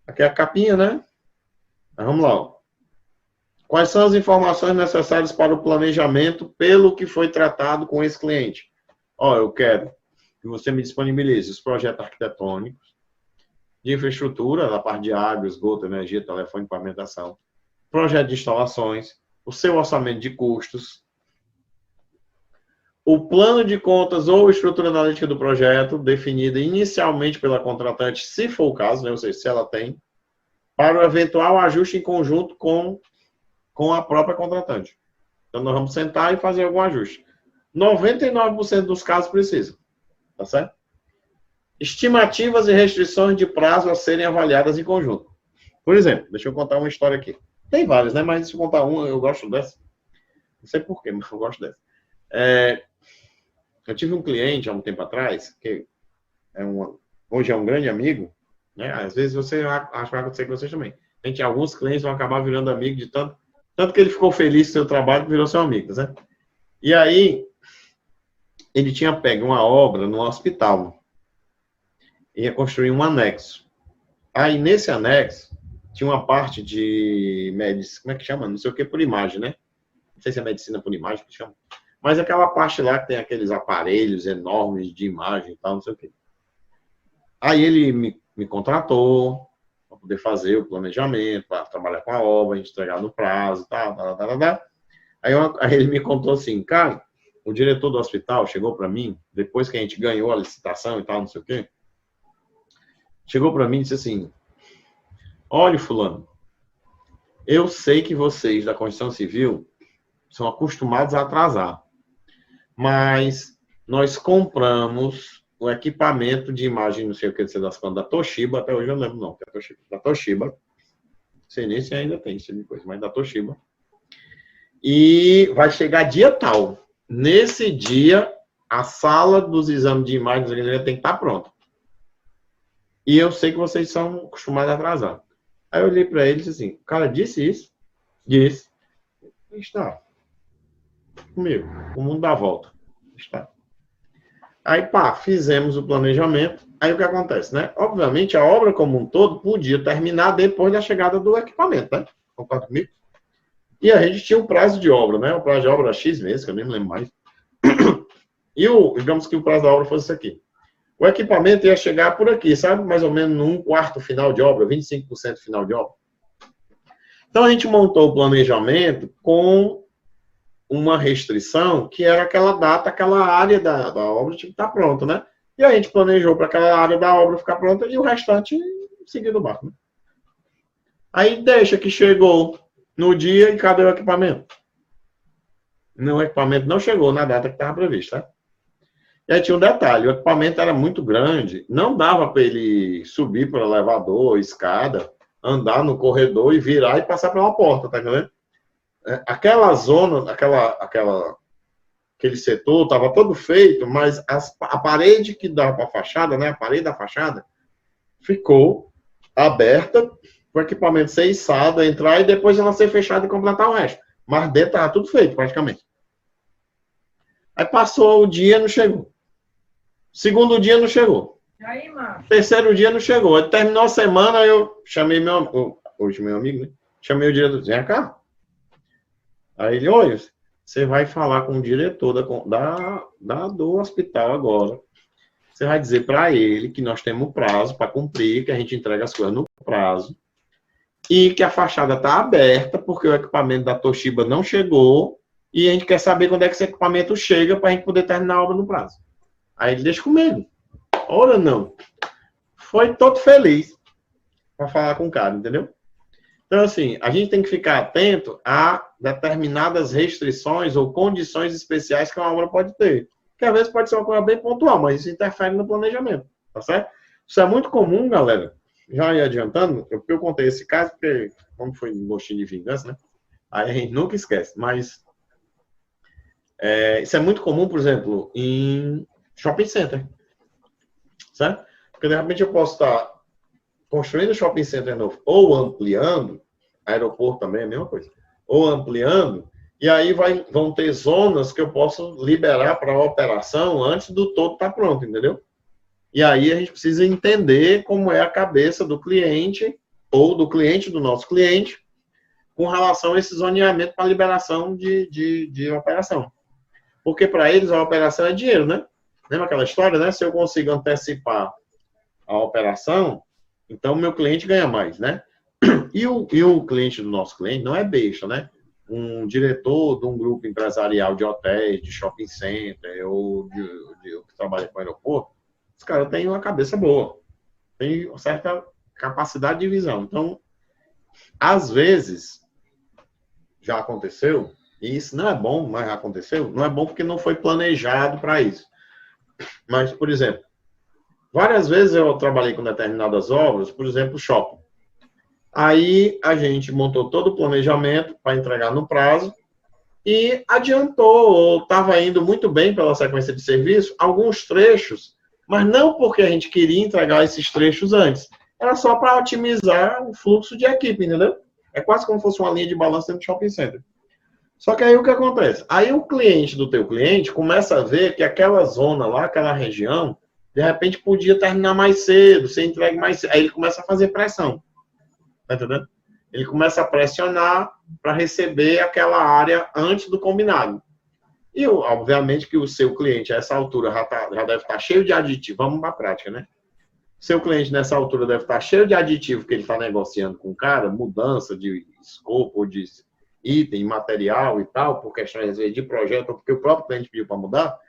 Aqui é a capinha, né? Mas vamos lá. Ó. Quais são as informações necessárias para o planejamento pelo que foi tratado com esse cliente? Ó, eu quero que você me disponibilize os projetos arquitetônicos, de infraestrutura, da parte de água, esgoto, energia, telefone, pavimentação, projeto de instalações, o seu orçamento de custos, o plano de contas ou estrutura analítica do projeto, definida inicialmente pela contratante, se for o caso, né, ou seja, se ela tem, para o eventual ajuste em conjunto com a própria contratante. Então, nós vamos sentar e fazer algum ajuste. 99% dos casos precisa, tá certo? Estimativas e restrições de prazo a serem avaliadas em conjunto. Por exemplo, deixa eu contar uma história aqui. Tem várias, né? Mas se eu contar uma, eu gosto dessa. Não sei porquê, mas eu gosto dessa. Eu tive um cliente há um tempo atrás, que hoje é um grande amigo, né? Às vezes você acha que vai acontecer com vocês também. Alguns clientes vão acabar virando amigo de tanto que ele ficou feliz com o seu trabalho que virou seu amigo, né? E aí, ele tinha pego uma obra no hospital. Ia construir um anexo. Aí, nesse anexo, tinha uma parte de medicina, como é que chama? Não sei o que, por imagem, né? Não sei se é medicina por imagem que chama. Mas aquela parte lá que tem aqueles aparelhos enormes de imagem e tal, não sei o que. Aí ele me contratou para poder fazer o planejamento, para trabalhar com a obra, a gente entregar no prazo e tal. Aí ele me contou assim, cara, o diretor do hospital chegou para mim, depois que a gente ganhou a licitação e tal, não sei o quê, chegou para mim e disse assim, olha, fulano, eu sei que vocês da construção civil são acostumados a atrasar, mas nós compramos o equipamento de imagem, não sei o que, das quantas, da Toshiba, até hoje eu não lembro não, da Toshiba, não sei nem se ainda tem esse tipo de coisa, mas da Toshiba, e vai chegar dia tal. Nesse dia, a sala dos exames de imagem tem que estar pronta. E eu sei que vocês são acostumados a atrasar. Aí eu olhei para ele e disse assim, o cara disse isso? Disse. Está. Comigo. O mundo dá volta. Está. Aí, pá, fizemos o planejamento. Aí o que acontece, né? Obviamente, a obra como um todo podia terminar depois da chegada do equipamento, né? Concorda comigo? E a gente tinha um prazo de obra, né? O prazo de obra era X meses, que eu nem me lembro mais. E digamos que o prazo da obra fosse isso aqui. O equipamento ia chegar por aqui, sabe? Mais ou menos num quarto final de obra, 25% final de obra. Então, a gente montou o planejamento com uma restrição que era aquela data, aquela área da obra tinha que estar pronta, né? E a gente planejou para aquela área da obra ficar pronta e o restante seguir do barco, né? Aí deixa que chegou no dia e cadê o equipamento? O equipamento não chegou na data que estava prevista, tá? E aí tinha um detalhe, o equipamento era muito grande, não dava para ele subir para o elevador, escada, andar no corredor e virar e passar pela porta, tá entendendo? Aquela zona, aquele setor estava todo feito, mas a parede que dava para a fachada, né, a parede da fachada, ficou aberta para o equipamento ser içado, entrar e depois ela ser fechada e completar o resto. Mas dentro estava tudo feito, praticamente. Aí passou o dia, não chegou. Segundo dia, não chegou. Aí, terceiro dia, não chegou. Aí terminou a semana, eu chamei hoje meu amigo, né? Chamei o diretor, vem cá. Aí ele, olha, você vai falar com o diretor do hospital agora. Você vai dizer para ele que nós temos prazo para cumprir, que a gente entrega as coisas no prazo, e que a fachada está aberta, porque o equipamento da Toshiba não chegou, e a gente quer saber quando é que esse equipamento chega para a gente poder terminar a obra no prazo. Aí ele deixa comigo. Ora, não. Foi todo feliz para falar com o cara, entendeu? Então, assim, a gente tem que ficar atento a determinadas restrições ou condições especiais que uma obra pode ter. Que às vezes pode ser uma coisa bem pontual, mas isso interfere no planejamento, tá certo? Isso é muito comum, galera. Já ia adiantando, porque eu contei esse caso, porque como foi um gostinho de vingança, né? Aí a gente nunca esquece. Mas isso é muito comum, por exemplo, em shopping center, certo? Porque de repente eu posso estar construindo shopping center novo ou ampliando, aeroporto também é a mesma coisa, ou ampliando, e aí vão ter zonas que eu posso liberar para a operação antes do todo estar pronto, entendeu? E aí a gente precisa entender como é a cabeça do cliente ou do cliente do nosso cliente com relação a esse zoneamento para liberação de operação. Porque para eles a operação é dinheiro, né? Lembra aquela história, né? Se eu consigo antecipar a operação, então o meu cliente ganha mais, né? E o cliente do nosso cliente não é besta, né? Um diretor de um grupo empresarial de hotéis, de shopping center, ou que trabalha com aeroporto, os caras têm uma cabeça boa, tem uma certa capacidade de visão. Então, às vezes, já aconteceu, e isso não é bom, mas já aconteceu, não é bom porque não foi planejado para isso. Mas, por exemplo, várias vezes eu trabalhei com determinadas obras, por exemplo, shopping. Aí a gente montou todo o planejamento para entregar no prazo e adiantou, ou estava indo muito bem pela sequência de serviço, alguns trechos, mas não porque a gente queria entregar esses trechos antes. Era só para otimizar o fluxo de equipe, entendeu? É quase como se fosse uma linha de balanço dentro do shopping center. Só que aí o que acontece? Aí o cliente do teu cliente começa a ver que aquela zona lá, aquela região, de repente podia terminar mais cedo, ser entregue mais cedo. Aí ele começa a fazer pressão. Tá entendendo? Ele começa a pressionar para receber aquela área antes do combinado. E, obviamente, que o seu cliente, a essa altura, já deve estar cheio de aditivo. Vamos para a prática, né? Seu cliente, nessa altura, deve estar cheio de aditivo que ele está negociando com o cara, mudança de escopo, de item, material e tal, por questões, às vezes, de projeto, ou porque o próprio cliente pediu para mudar.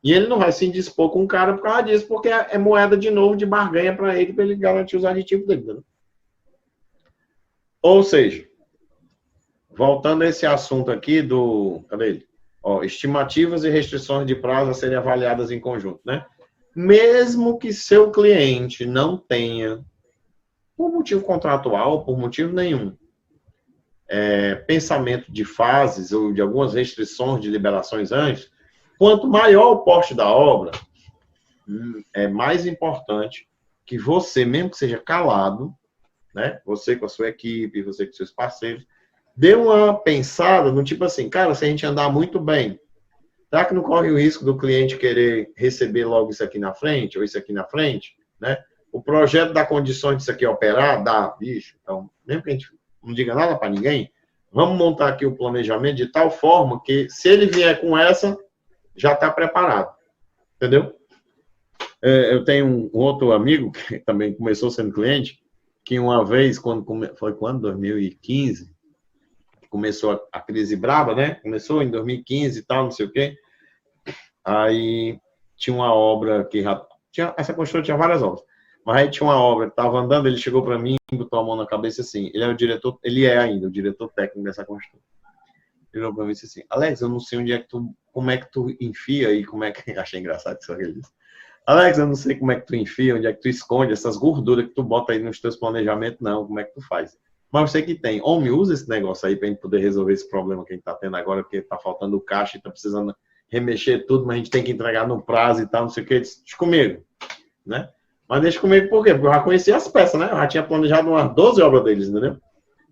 E ele não vai se indispor com o cara por causa disso, porque é moeda, de novo, de barganha para ele garantir os aditivos dele, né? Ou seja, voltando a esse assunto aqui cadê ele? Estimativas e restrições de prazo a serem avaliadas em conjunto, né? Mesmo que seu cliente não tenha, por motivo contratual, por motivo nenhum, pensamento de fases ou de algumas restrições de liberações antes, quanto maior o porte da obra, é mais importante que você, mesmo que seja calado, né? Você com a sua equipe, você com seus parceiros, dê uma pensada no tipo assim, cara, se a gente andar muito bem, será que não corre o risco do cliente querer receber logo isso aqui na frente, ou isso aqui na frente, né? O projeto dá condições disso aqui operar? Dá, bicho. Então, mesmo que a gente não diga nada para ninguém, vamos montar aqui o planejamento de tal forma que, se ele vier com essa, já está preparado. Entendeu? Eu tenho um outro amigo, que também começou sendo cliente, que uma vez, foi quando? 2015, começou a crise braba, né? Começou em 2015 e tal, não sei o quê. Aí tinha uma obra que essa construtora tinha várias obras, mas aí tinha uma obra que estava andando, ele chegou para mim e botou a mão na cabeça assim, ele é ainda o diretor técnico dessa construtora. Ele olhou para mim e disse assim, Alex, eu não sei como é que tu enfia e como é que... Achei engraçado isso que ele disse. Alex, eu não sei como é que tu enfia, onde é que tu esconde essas gorduras que tu bota aí nos teus planejamentos, não, como é que tu faz? Mas eu sei que tem. Homem, usa esse negócio aí pra gente poder resolver esse problema que a gente tá tendo agora, porque tá faltando caixa e tá precisando remexer tudo, mas a gente tem que entregar no prazo e tal, não sei o que. Deixa comigo, né? Mas deixa comigo por quê? Porque eu já conhecia as peças, né? Eu já tinha planejado umas 12 obras deles, entendeu?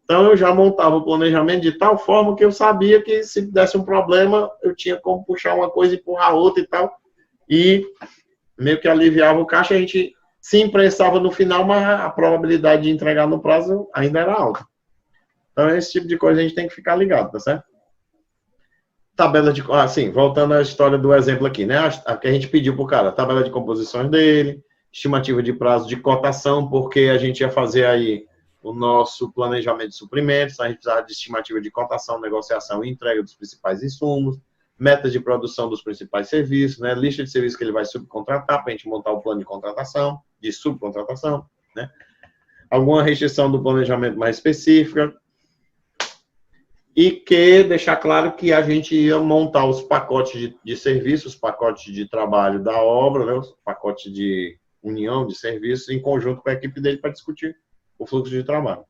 Então eu já montava o planejamento de tal forma que eu sabia que se desse um problema, eu tinha como puxar uma coisa e empurrar outra e tal. E meio que aliviava o caixa, a gente se imprensava no final, mas a probabilidade de entregar no prazo ainda era alta. Então, esse tipo de coisa a gente tem que ficar ligado, tá certo? Tabela de... Assim, voltando à história do exemplo aqui, né? A que a gente pediu pro cara, tabela de composições dele, estimativa de prazo de cotação, porque a gente ia fazer aí o nosso planejamento de suprimentos, a gente precisava de estimativa de cotação, negociação e entrega dos principais insumos, metas de produção dos principais serviços, né? Lista de serviços que ele vai subcontratar para a gente montar o plano de contratação, de subcontratação, né? Alguma restrição do planejamento mais específica e que deixar claro que a gente ia montar os pacotes de serviços, os pacotes de trabalho da obra, né? Os pacotes de união de serviços em conjunto com a equipe dele para discutir o fluxo de trabalho.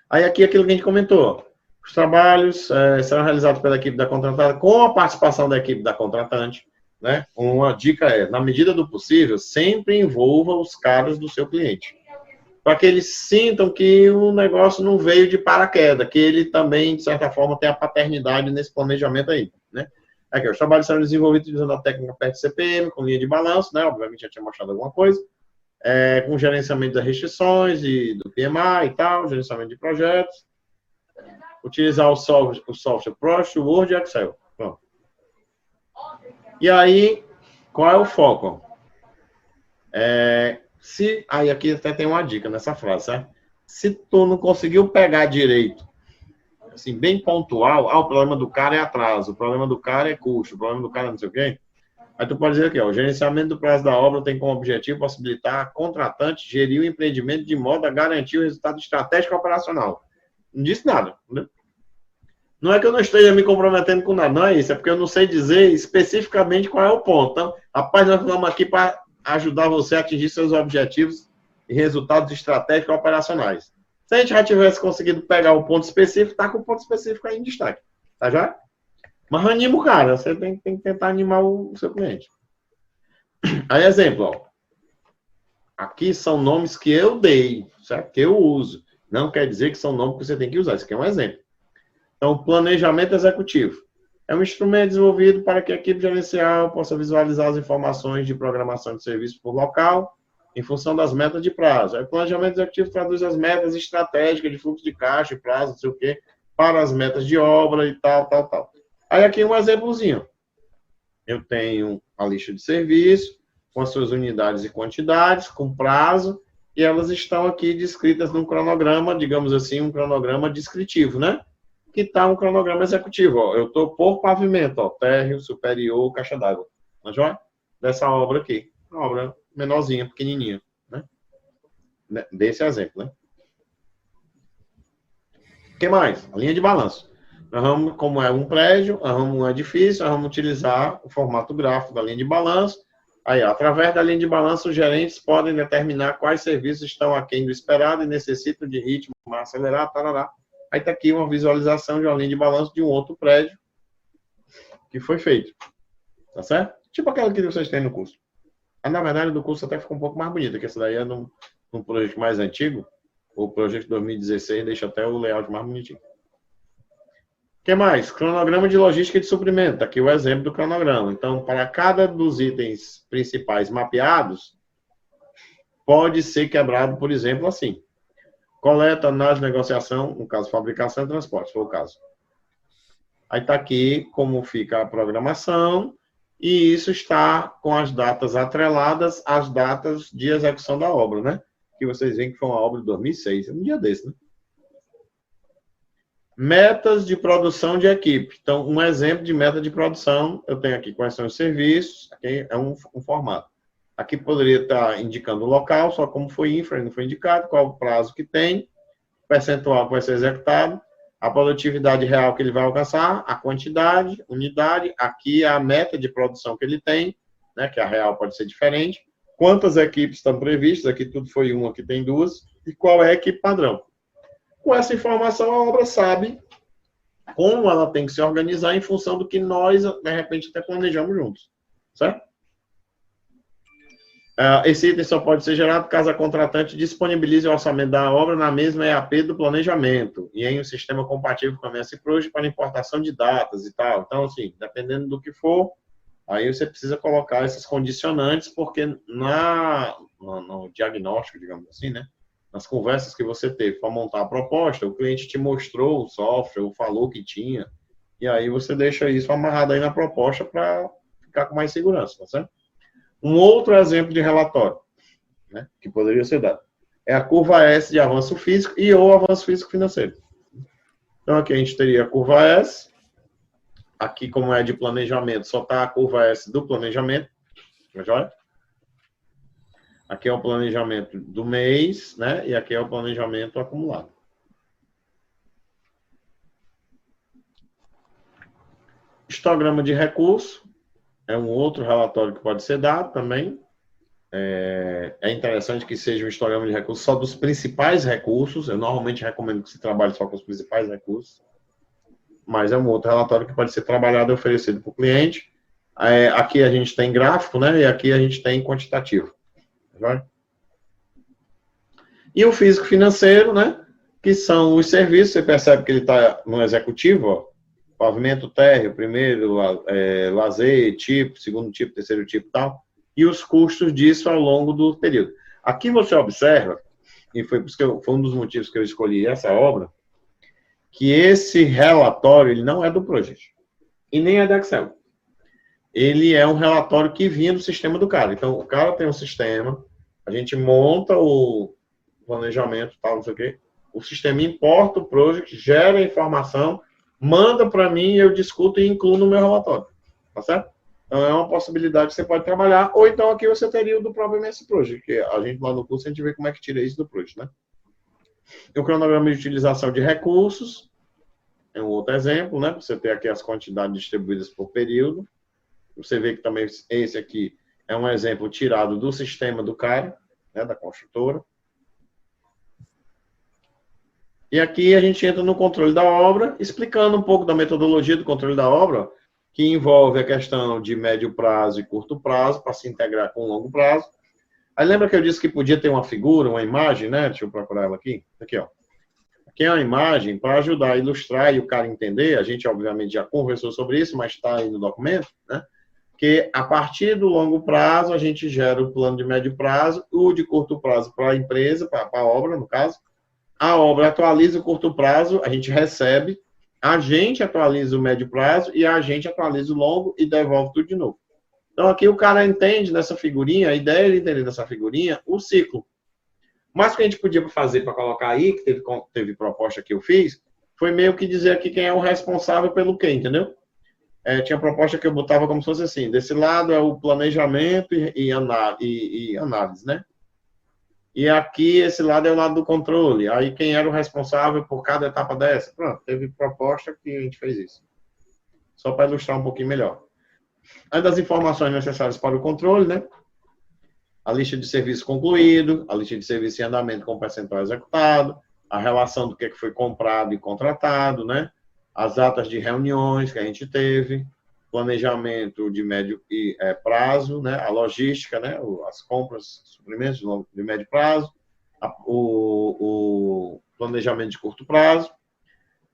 Aí aqui aquilo que a gente comentou, os trabalhos serão realizados pela equipe da contratada com a participação da equipe da contratante, né? Uma dica é, na medida do possível, sempre envolva os caras do seu cliente, para que eles sintam que o negócio não veio de paraquedas, que ele também, de certa forma, tem a paternidade nesse planejamento aí, né? Aqui, os trabalhos serão desenvolvidos usando a técnica PET-CPM, com linha de balanço, né? Obviamente já tinha mostrado alguma coisa. com gerenciamento das restrições e do PMI e tal, gerenciamento de projetos. Utilizar o software Project, Word e Excel. Pronto. E aí, qual é o foco? Aí aqui até tem uma dica nessa frase, certo? Se tu não conseguiu pegar direito, assim, bem pontual, o problema do cara é atraso, o problema do cara é custo, o problema do cara é não sei o quê. Aí tu pode dizer aqui, ó, o gerenciamento do prazo da obra tem como objetivo possibilitar a contratante gerir o empreendimento de modo a garantir o resultado estratégico e operacional. Não disse nada, né? Não é que eu não esteja me comprometendo com nada, não é isso, é porque eu não sei dizer especificamente qual é o ponto. Então, rapaz, nós estamos aqui para ajudar você a atingir seus objetivos e resultados estratégicos e operacionais. Se a gente já tivesse conseguido pegar o ponto específico, tá com o ponto específico aí em destaque. Tá já? Mas anima o cara, você tem que tentar animar o seu cliente. Aí, exemplo, ó. Aqui são nomes que eu dei, certo? Que eu uso. Não quer dizer que são nomes que você tem que usar. Isso aqui é um exemplo. Então, planejamento executivo. É um instrumento desenvolvido para que a equipe gerencial possa visualizar as informações de programação de serviço por local, em função das metas de prazo. Aí, o planejamento executivo traduz as metas estratégicas de fluxo de caixa, prazo, não sei o quê, para as metas de obra e tal. Aí, aqui um exemplozinho. Eu tenho a lista de serviço, com as suas unidades e quantidades, com prazo, e elas estão aqui descritas num cronograma, digamos assim, um cronograma descritivo, né? Que está um cronograma executivo. Ó. Eu estou por pavimento, ó, térreo, superior, caixa d'água. Tá joia? Dessa obra aqui. Uma obra menorzinha, pequenininha. Né? Desse exemplo, né? O que mais? A linha de balanço. Nós vamos, como é um prédio, nós vamos um edifício, nós vamos utilizar o formato gráfico da linha de balanço. Aí, ó, através da linha de balanço, os gerentes podem determinar quais serviços estão aquém do esperado e necessitam de ritmo mais acelerado, tarará. Aí está aqui uma visualização de uma linha de balanço de um outro prédio que foi feito. Tá certo? Tipo aquela que vocês têm no curso. Mas, na verdade, do curso até ficou um pouco mais bonita, que essa daí é num projeto mais antigo. O projeto de 2016 deixa até o layout mais bonitinho. O que mais? Cronograma de logística de suprimento. Tá aqui o exemplo do cronograma. Então, para cada dos itens principais mapeados, pode ser quebrado, por exemplo, assim. Coleta, análise, negociação, no caso, fabricação e transporte, se for o caso. Aí está aqui como fica a programação, e isso está com as datas atreladas às datas de execução da obra, né? Que vocês veem que foi uma obra de 2006, um dia desse, né? Metas de produção de equipe. Então, um exemplo de meta de produção, eu tenho aqui quais são os serviços, aqui é um formato. Aqui poderia estar indicando o local, só como foi infra, não foi indicado, qual o prazo que tem, percentual que vai ser executado, a produtividade real que ele vai alcançar, a quantidade, unidade, aqui a meta de produção que ele tem, né, que a real pode ser diferente, quantas equipes estão previstas, aqui tudo foi uma, aqui tem duas, e qual é a equipe padrão. Com essa informação, a obra sabe como ela tem que se organizar em função do que nós, de repente, até planejamos juntos. Certo? Esse item só pode ser gerado caso a contratante disponibilize o orçamento da obra na mesma EAP do planejamento e em um sistema compatível com a MS Project para importação de datas e tal. Então, assim, dependendo do que for, aí você precisa colocar esses condicionantes, porque no diagnóstico, digamos assim, né? Nas conversas que você teve para montar a proposta, o cliente te mostrou o software, ou falou que tinha, e aí você deixa isso amarrado aí na proposta para ficar com mais segurança, tá certo? Um outro exemplo de relatório, né, que poderia ser dado, é a curva S de avanço físico e ou avanço físico financeiro. Então, aqui a gente teria a curva S, aqui como é de planejamento, só está a curva S do planejamento, já? Aqui é o planejamento do mês, né? E aqui é o planejamento acumulado. Histograma de recurso é um outro relatório que pode ser dado também. É interessante que seja um histograma de recursos só dos principais recursos. Eu normalmente recomendo que se trabalhe só com os principais recursos. Mas é um outro relatório que pode ser trabalhado e oferecido para o cliente. Aqui a gente tem gráfico, né? E aqui a gente tem quantitativo. E o físico financeiro, né? Que são os serviços, você percebe que ele está no executivo, ó, pavimento térreo, primeiro, lazer, tipo, segundo tipo, terceiro tipo e tal, e os custos disso ao longo do período. Aqui você observa, e foi um dos motivos que eu escolhi essa obra, que esse relatório ele não é do Project e nem é do Excel. Ele é um relatório que vinha do sistema do cara. Então, o cara tem um sistema, a gente monta o planejamento, tal, não sei o quê, o sistema importa o Project, gera a informação, manda para mim, eu discuto e incluo no meu relatório. Tá certo? Então, é uma possibilidade que você pode trabalhar, ou então aqui você teria o do próprio MS Project, que a gente lá no curso, a gente vê como é que tira isso do Project, né? O cronograma de utilização de recursos, é um outro exemplo, né? Você ter aqui as quantidades distribuídas por período. Você vê que também esse aqui é um exemplo tirado do sistema do cara, né, da construtora. E aqui a gente entra no controle da obra, explicando um pouco da metodologia do controle da obra, que envolve a questão de médio prazo e curto prazo, para se integrar com longo prazo. Aí lembra que eu disse que podia ter uma figura, uma imagem, né? Deixa eu procurar ela aqui. Aqui, ó. Aqui é uma imagem para ajudar a ilustrar e o cara entender. A gente, obviamente, já conversou sobre isso, mas está aí no documento, né? Que a partir do longo prazo, a gente gera o plano de médio prazo, o de curto prazo para a empresa, para a obra, no caso. A obra atualiza o curto prazo, a gente recebe, a gente atualiza o médio prazo e a gente atualiza o longo e devolve tudo de novo. Então, aqui o cara entende nessa figurinha, a ideia é ele entender nessa figurinha o ciclo. Mas o que a gente podia fazer para colocar aí, que teve proposta que eu fiz, foi meio que dizer aqui quem é o responsável pelo quê, entendeu? Tinha proposta que eu botava como se fosse assim, desse lado é o planejamento e análise, né? E aqui, esse lado é o lado do controle. Aí, quem era o responsável por cada etapa dessa? Pronto, teve proposta que a gente fez isso. Só para ilustrar um pouquinho melhor. Aí, das informações necessárias para o controle, né? A lista de serviço concluído, a lista de serviço em andamento com percentual executado, a relação do que foi comprado e contratado, né? As datas de reuniões que a gente teve, planejamento de médio prazo, né? A logística, né? As compras, suprimentos de médio prazo, o planejamento de curto prazo,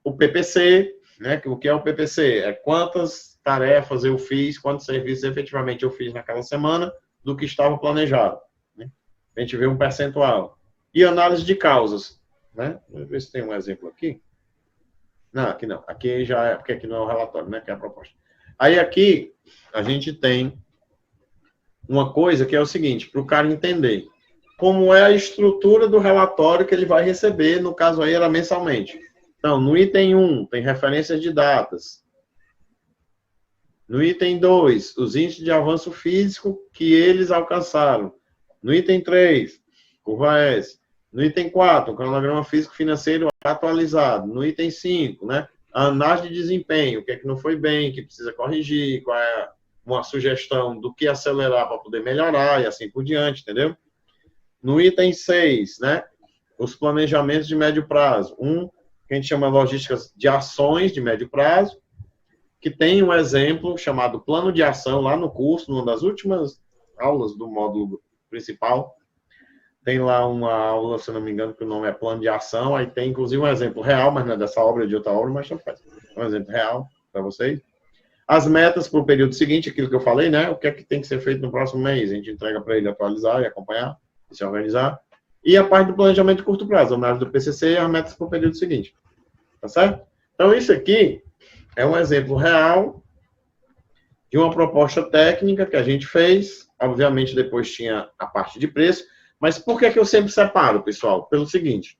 o PPC, né? O que é o PPC? É quantas tarefas eu fiz, quantos serviços efetivamente eu fiz naquela semana do que estava planejado. Né? A gente vê um percentual. E análise de causas. Né? Vamos ver se tem um exemplo aqui. Não, aqui não. Aqui já é, porque aqui não é o relatório, né? Que é a proposta. Aí aqui, a gente tem uma coisa que é o seguinte, para o cara entender como é a estrutura do relatório que ele vai receber, no caso aí era mensalmente. Então, no item 1, tem referências de datas. No item 2, os índices de avanço físico que eles alcançaram. No item 3, curva S. No item 4, o cronograma físico-financeiro atualizado. No item 5, né, a análise de desempenho, o que é que não foi bem, que precisa corrigir, qual é uma sugestão do que acelerar para poder melhorar e assim por diante, entendeu? No item 6, né, os planejamentos de médio prazo. Que a gente chama de logísticas de ações de médio prazo, que tem um exemplo chamado plano de ação lá no curso, numa das últimas aulas do módulo principal. Tem lá uma aula, se não me engano, que o nome é plano de ação, aí tem inclusive um exemplo real, mas não é dessa obra, é de outra obra, mas já faz. Um exemplo real para vocês. As metas para o período seguinte, aquilo que eu falei, né? O que é que tem que ser feito no próximo mês? A gente entrega para ele atualizar e acompanhar, e se organizar. E a parte do planejamento de curto prazo, a análise do PCC e as metas para o período seguinte. Tá certo? Então, isso aqui é um exemplo real de uma proposta técnica que a gente fez. Obviamente, depois tinha a parte de preço. Mas por que eu sempre separo, pessoal? Pelo seguinte,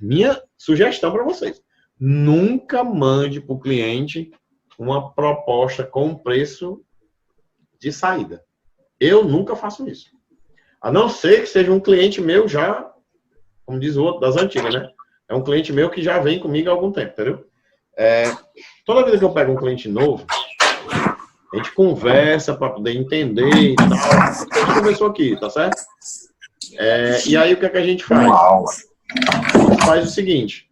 minha sugestão para vocês, nunca mande para o cliente uma proposta com preço de saída. Eu nunca faço isso. A não ser que seja um cliente meu já, como diz o outro, das antigas, né? É um cliente meu que já vem comigo há algum tempo, entendeu? Toda vez que eu pego um cliente novo, a gente conversa para poder entender e tal. A gente conversou aqui, tá certo? E aí, o que é que a gente faz? A gente faz o seguinte.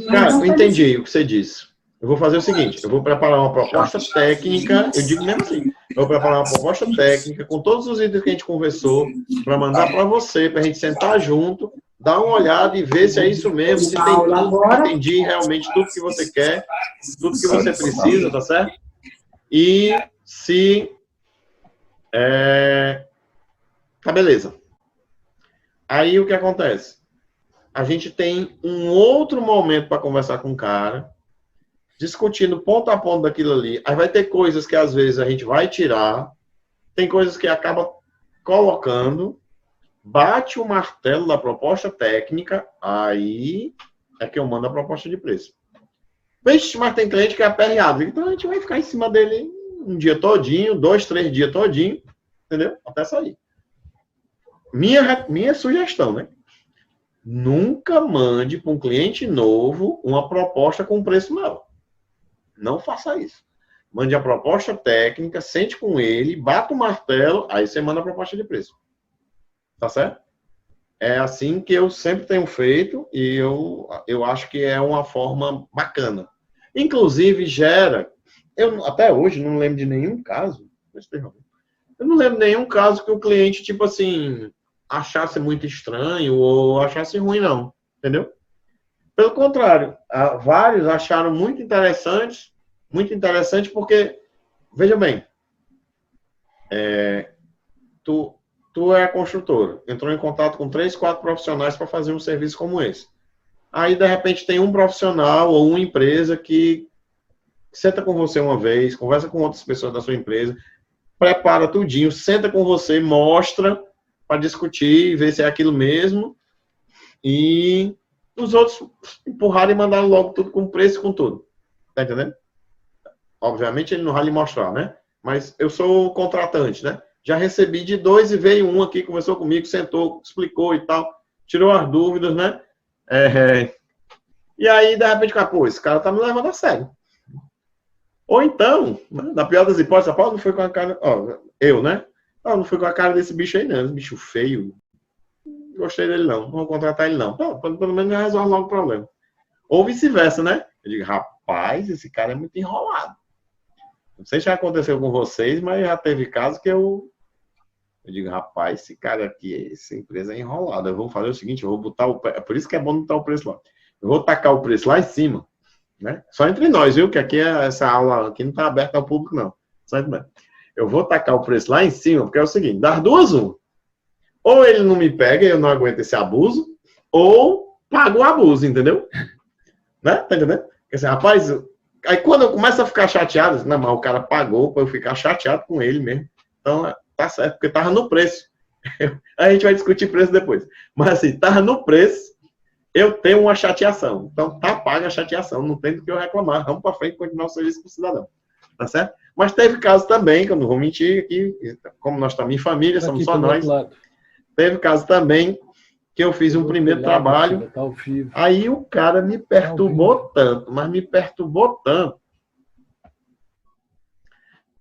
Cara, eu entendi o que você disse. Eu vou fazer o seguinte. Eu vou preparar uma proposta técnica. Eu digo mesmo assim. Eu vou preparar uma proposta técnica com todos os itens que a gente conversou para mandar para você, para a gente sentar junto, dar uma olhada e ver se é isso mesmo, se tem tudo, entendi realmente tudo que você quer, tudo que você precisa, tá certo? E se... Tá, beleza. Aí o que acontece? A gente tem um outro momento para conversar com o cara, discutindo ponto a ponto daquilo ali. Aí vai ter coisas que às vezes a gente vai tirar, tem coisas que acaba colocando, bate o martelo da proposta técnica, aí é que eu mando a proposta de preço. Vixe, mas tem cliente que é aperreado, então a gente vai ficar em cima dele um dia todinho, 2, 3 dias todinho, entendeu? Até sair. Minha sugestão, né? Nunca mande para um cliente novo uma proposta com preço maior. Não faça isso. Mande a proposta técnica, sente com ele, bata o martelo, aí você manda a proposta de preço. Tá certo? É assim que eu sempre tenho feito e eu acho que é uma forma bacana. Inclusive, gera... Eu até hoje não lembro de nenhum caso. Eu não lembro de nenhum caso que o cliente, tipo assim, achasse muito estranho ou achasse ruim, não. Entendeu? Pelo contrário, vários acharam muito interessante porque, veja bem, tu é a construtora, entrou em contato com 3, 4 profissionais para fazer um serviço como esse. Aí, de repente, tem um profissional ou uma empresa que senta com você uma vez, conversa com outras pessoas da sua empresa, prepara tudinho, senta com você, mostra para discutir, ver se é aquilo mesmo, e os outros empurraram e mandaram logo tudo com preço e com tudo. Tá entendendo? Obviamente ele não vai lhe mostrar, né? Mas eu sou o contratante, né? Já recebi de 2 e veio um aqui, conversou comigo, sentou, explicou e tal, tirou as dúvidas, né? E aí, de repente, pô, esse cara tá me levando a sério. Ou então, na pior das hipóteses, não foi com a cara... né? Não foi com a cara desse bicho aí, não. Esse bicho feio. Não gostei dele, não. Não vou contratar ele, não. Pelo menos já resolve logo o problema. Ou vice-versa, né? Eu digo, rapaz, esse cara é muito enrolado. Não sei se já aconteceu com vocês, mas já teve caso que eu digo, rapaz, esse cara aqui, essa empresa é enrolada. Eu vou fazer o seguinte, eu vou botar o preço. É por isso que é bom botar o preço lá. Eu vou tacar o preço lá em cima, né? Só entre nós, viu? Que aqui essa aula aqui não está aberta ao público, não. Só entre nós. Eu vou tacar o preço lá em cima, porque é o seguinte, das duas, ou ele não me pega e eu não aguento esse abuso, ou pago o abuso, entendeu? Né? Tá entendendo? Porque assim, rapaz, aí quando eu começo a ficar chateado, não, mas o cara pagou para eu ficar chateado com ele mesmo. Então, tá certo, porque tava no preço. A gente vai discutir preço depois. Mas assim, tava no preço, eu tenho uma chateação. Então, tá paga a chateação, não tem do que eu reclamar. Vamos para frente e continuar o serviço para o cidadão. Tá certo? Mas teve caso também, que eu não vou mentir aqui, como nós estamos em família, somos só nós. Teve caso também que eu fiz um primeiro trabalho, aí o cara me perturbou tanto, mas me perturbou tanto,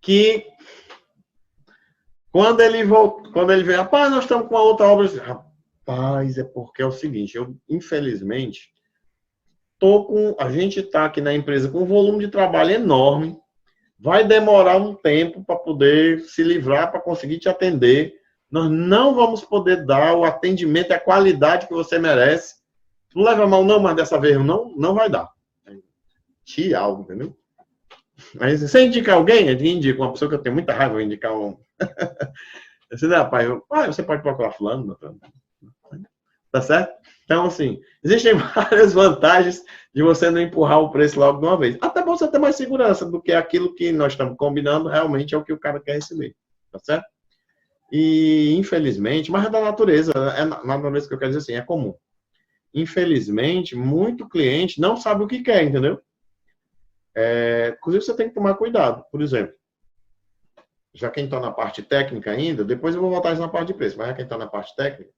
que quando ele veio, rapaz, nós estamos com uma outra obra, rapaz, é porque é o seguinte, eu, infelizmente, a gente está aqui na empresa com um volume de trabalho enorme, vai demorar um tempo para poder se livrar, para conseguir te atender. Nós não vamos poder dar o atendimento e a qualidade que você merece. Não leva mal, não, mas dessa vez não vai dar. Tira algo, entendeu? Mas se você indicar alguém, eu indico uma pessoa que eu tenho muita raiva, eu indicar um. Você, rapaz, você pode procurar fulano, doutor. Tá certo? Então, assim, existem várias vantagens de você não empurrar o preço logo de uma vez. Até para você ter mais segurança do que aquilo que nós estamos combinando realmente é o que o cara quer receber. Tá certo? E, infelizmente, mas é da natureza, na natureza que eu quero dizer assim, é comum. Infelizmente, muito cliente não sabe o que quer, entendeu? Inclusive, você tem que tomar cuidado. Por exemplo, já quem está na parte técnica ainda, depois eu vou voltar isso na parte de preço, mas já quem está na parte técnica,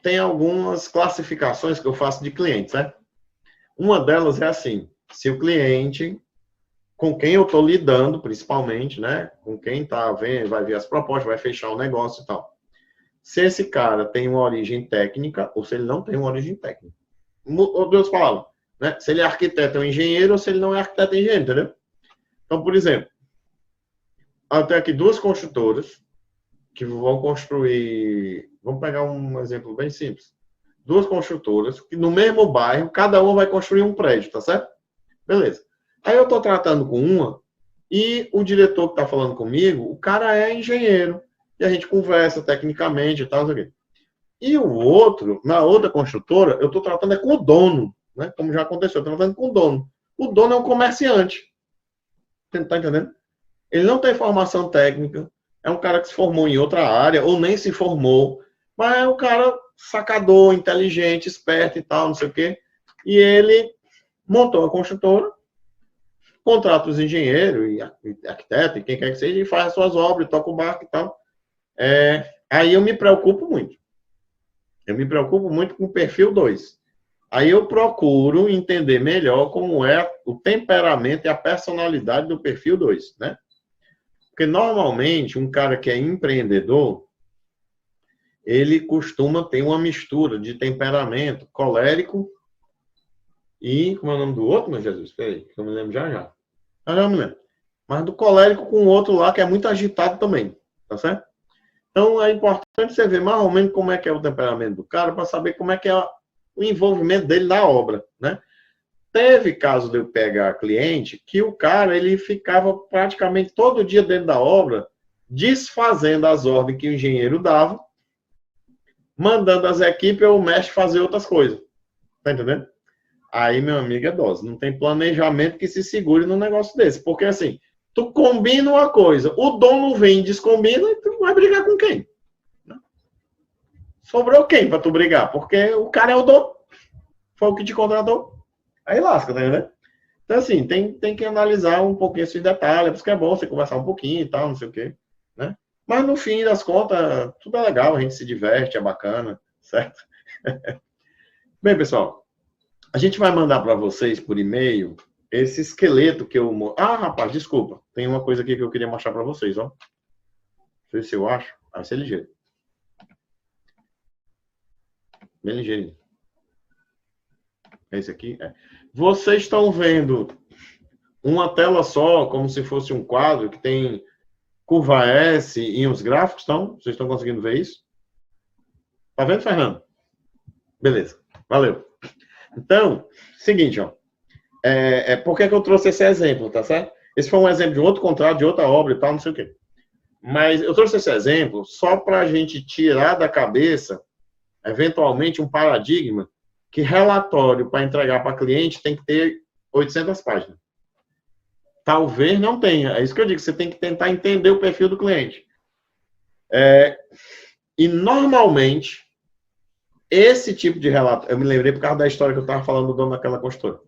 tem algumas classificações que eu faço de clientes, né? Uma delas é assim, se o cliente... com quem eu estou lidando, principalmente, né? Com quem tá vendo, vai ver as propostas, vai fechar o negócio e tal. Se esse cara tem uma origem técnica, ou se ele não tem uma origem técnica. Outras palavras, né? Se ele é arquiteto ou engenheiro, ou se ele não é arquiteto ou engenheiro, entendeu? Então, por exemplo, eu tenho aqui 2 construtoras que vão construir... Vamos pegar um exemplo bem simples. 2 construtoras que no mesmo bairro, cada uma vai construir um prédio, tá certo? Beleza. Aí eu estou tratando com uma E o diretor que está falando comigo, o cara é engenheiro. E a gente conversa tecnicamente e tal, não sei o quê. E o outro, na outra construtora, eu estou tratando com o dono, né? Como já aconteceu, eu estou tratando com o dono. O dono é um comerciante. Você está entendendo? Ele não tem formação técnica, é um cara que se formou em outra área, ou nem se formou, mas é um cara sacador, inteligente, esperto e tal, não sei o quê. E ele montou a construtora, contrata os engenheiros e arquitetos, e quem quer que seja, e faz as suas obras, toca o barco e tal. Aí eu me preocupo muito. Eu me preocupo muito com o perfil 2. Aí eu procuro entender melhor como é o temperamento e a personalidade do perfil 2, né? Porque normalmente um cara que é empreendedor, ele costuma ter uma mistura de temperamento colérico e... Como é o nome do outro, meu Jesus? Peraí, que eu me lembro já. Já me lembro. Mas do colérico com o outro lá, que é muito agitado também, tá certo? Então é importante você ver mais ou menos como é que é o temperamento do cara para saber como é que é o envolvimento dele na obra, né? Teve caso de eu pegar cliente que o cara, ele ficava praticamente todo dia dentro da obra, desfazendo as ordens que o engenheiro dava, mandando as equipes ou o mestre fazer outras coisas. Tá entendendo? Aí, meu amigo, é dose. Não tem planejamento que se segure num negócio desse. Porque, assim, tu combina uma coisa, o dono vem e descombina, e tu vai brigar com quem? Sobrou quem pra tu brigar? Porque o cara é o dono. Foi o que te contratou. Aí lasca, tá entendendo? Então, assim, tem que analisar um pouquinho esse detalhe. É por isso que é bom você conversar um pouquinho e tal, não sei o quê, né? Mas, no fim das contas, tudo é legal, a gente se diverte, é bacana, certo? Bem, pessoal, a gente vai mandar para vocês por e-mail esse esqueleto que eu... Ah, rapaz, desculpa. Tem uma coisa aqui que eu queria mostrar para vocês, ó. Não sei se eu acho. Vai ser ligeiro. Bem ligeiro. Esse aqui é. Vocês estão vendo uma tela só, como se fosse um quadro que tem curva S e uns gráficos, estão? Vocês estão conseguindo ver isso? Tá vendo, Fernando? Beleza. Valeu. Então, seguinte, ó. Por que eu trouxe esse exemplo, tá certo? Esse foi um exemplo de outro contrato, de outra obra e tal, não sei o quê. Mas eu trouxe esse exemplo só para a gente tirar da cabeça, eventualmente, um paradigma que relatório para entregar para cliente tem que ter 800 páginas. Talvez não tenha. É isso que eu digo. Você tem que tentar entender o perfil do cliente. E, normalmente, esse tipo de relatório... Eu me lembrei por causa da história que eu estava falando do dono daquela construtora.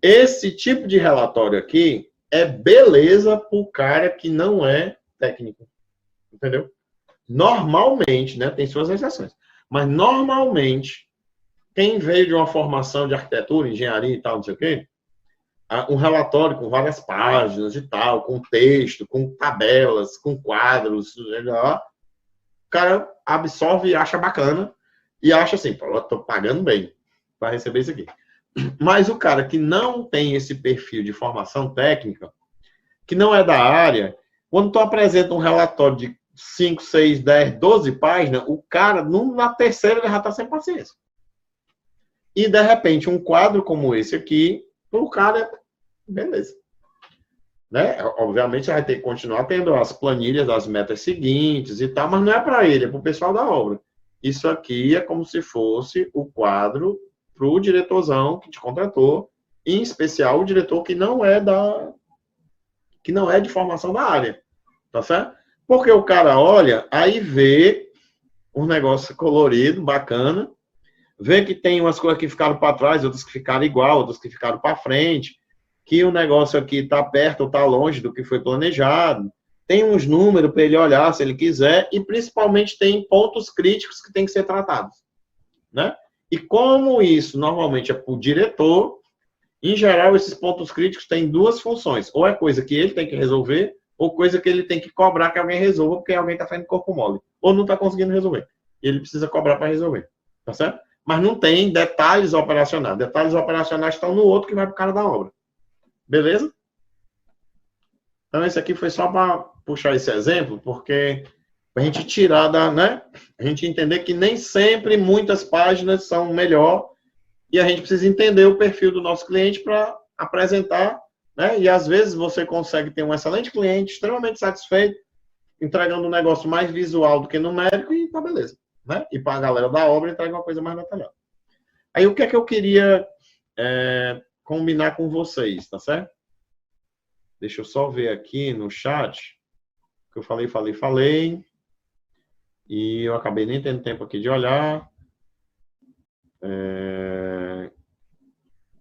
Esse tipo de relatório aqui é beleza para o cara que não é técnico. Entendeu? Normalmente, né? Tem suas exceções. Mas, normalmente, quem veio de uma formação de arquitetura, engenharia e tal, não sei o quê, um relatório com várias páginas e tal, com texto, com tabelas, com quadros, o cara absorve e acha bacana e acha assim, pô, eu tô pagando bem para receber isso aqui. Mas o cara que não tem esse perfil de formação técnica, que não é da área, quando tu apresenta um relatório de 5, 6, 10, 12 páginas, o cara, na terceira, ele já tá sem paciência. E, de repente, um quadro como esse aqui, o cara, beleza. Né? Obviamente, vai ter que continuar tendo as planilhas das metas seguintes e tal, mas não é para ele, é para o pessoal da obra. Isso aqui é como se fosse o quadro para o diretorzão que te contratou, em especial o diretor que não é de formação da área. Tá certo? Porque o cara olha, aí vê um negócio colorido, bacana, vê que tem umas coisas que ficaram para trás, outras que ficaram igual, outras que ficaram para frente, que o negócio aqui está perto ou está longe do que foi planejado, tem uns números para ele olhar se ele quiser, e principalmente tem pontos críticos que tem que ser tratados. Né? E como isso normalmente é para o diretor, em geral esses pontos críticos têm duas funções, ou é coisa que ele tem que resolver, ou coisa que ele tem que cobrar que alguém resolva, porque alguém está fazendo corpo mole, ou não está conseguindo resolver. Ele precisa cobrar para resolver. Tá certo? Mas não tem detalhes operacionais. Detalhes operacionais estão no outro que vai para o cara da obra. Beleza? Então, esse aqui foi só para puxar esse exemplo, porque a gente tirar né? A gente entender que nem sempre muitas páginas são melhor e a gente precisa entender o perfil do nosso cliente para apresentar né? E às vezes você consegue ter um excelente cliente, extremamente satisfeito, entregando um negócio mais visual do que numérico e tá beleza, né? E para a galera da obra entrega uma coisa mais detalhada. Aí o que é que eu queria combinar com vocês, tá certo? Deixa eu só ver aqui no chat, que eu falei, e eu acabei nem tendo tempo aqui de olhar.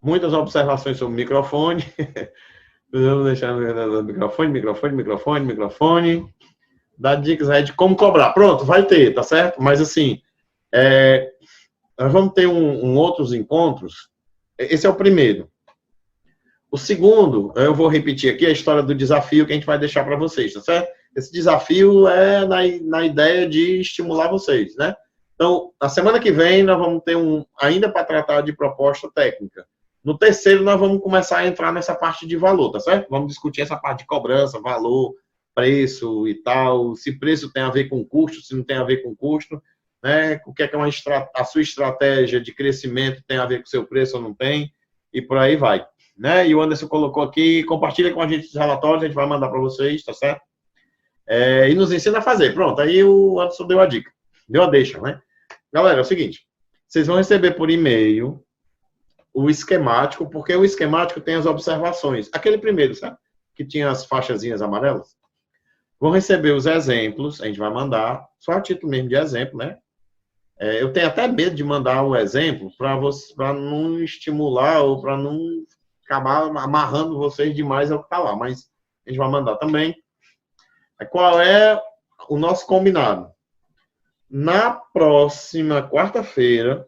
Muitas observações sobre o microfone. Vamos deixar microfone. Dá dicas aí de como cobrar. Pronto, vai ter, tá certo? Mas assim, nós vamos ter outros encontros. Esse é o primeiro. O segundo, eu vou repetir aqui a história do desafio que a gente vai deixar para vocês, tá certo? Esse desafio é na ideia de estimular vocês, né? Então, na semana que vem, nós vamos ter ainda para tratar de proposta técnica. No terceiro, nós vamos começar a entrar nessa parte de valor, tá certo? Vamos discutir essa parte de cobrança, valor, preço e tal. Se preço tem a ver com custo, se não tem a ver com custo, né? O que é a sua estratégia de crescimento tem a ver com o seu preço ou não tem, e por aí vai. Né? E o Anderson colocou aqui, compartilha com a gente os relatórios, a gente vai mandar para vocês, tá certo? E nos ensina a fazer. Pronto, aí o Anderson deu a dica, deu a deixa, né? Galera, é o seguinte, vocês vão receber por e-mail o esquemático, porque o esquemático tem as observações. Aquele primeiro, sabe? Que tinha as faixazinhas amarelas. Vão receber os exemplos, a gente vai mandar, só a título mesmo de exemplo, né? Eu tenho até medo de mandar o exemplo para não estimular ou para não acabar amarrando vocês demais ao que está lá, mas a gente vai mandar também. Qual é o nosso combinado? Na próxima quarta-feira,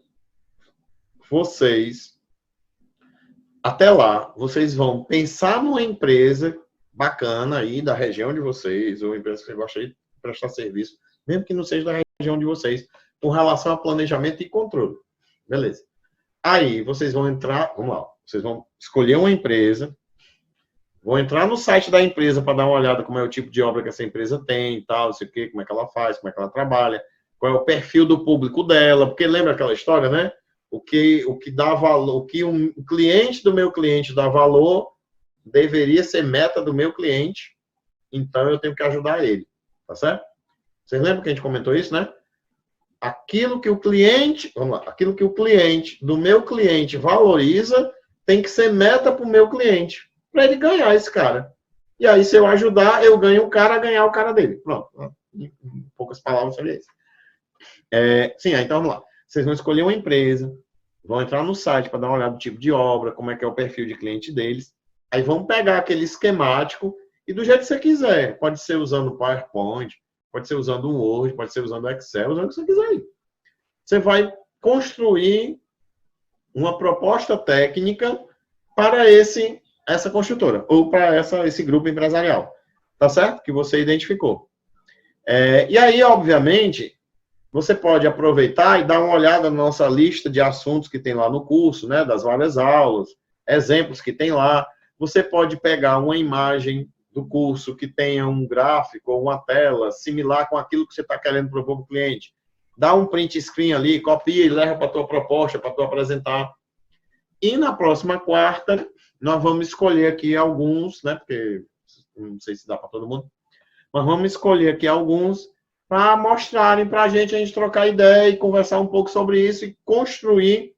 até lá, vocês vão pensar numa empresa bacana aí da região de vocês, ou empresa que você gosta de prestar serviço, mesmo que não seja da região de vocês, com relação a planejamento e controle. Beleza. Aí, vocês vão entrar, vamos lá, vocês vão escolher uma empresa, vão entrar no site da empresa para dar uma olhada como é o tipo de obra que essa empresa tem e tal, não sei o quê, como é que ela faz, como é que ela trabalha, qual é o perfil do público dela, porque lembra aquela história, né? O que dá valor, o que um cliente do meu cliente dá valor, deveria ser meta do meu cliente, então eu tenho que ajudar ele, tá certo? Vocês lembram que a gente comentou isso, né? Aquilo que o cliente do meu cliente valoriza, tem que ser meta para o meu cliente, para ele ganhar esse cara. E aí, se eu ajudar, eu ganho o cara a ganhar o cara dele. Pronto. Em poucas palavras, seria isso. Sim, então vamos lá. Vocês vão escolher uma empresa, vão entrar no site para dar uma olhada no tipo de obra, como é que é o perfil de cliente deles. Aí vão pegar aquele esquemático e do jeito que você quiser. Pode ser usando o PowerPoint, pode ser usando o Word, pode ser usando o Excel, usando o que você quiser aí. Você vai construir uma proposta técnica para essa construtora, ou para esse grupo empresarial. Tá certo? Que você identificou. E aí, obviamente, você pode aproveitar e dar uma olhada na nossa lista de assuntos que tem lá no curso, né? Das várias aulas, exemplos que tem lá. Você pode pegar uma imagem do curso que tenha um gráfico ou uma tela similar com aquilo que você está querendo propor para o cliente. Dá um print screen ali, copia e leva para a tua proposta, para tu apresentar. E na próxima quarta, nós vamos escolher aqui alguns, né? Porque não sei se dá para todo mundo, mas vamos escolher aqui alguns para mostrarem para a gente trocar ideia e conversar um pouco sobre isso e construir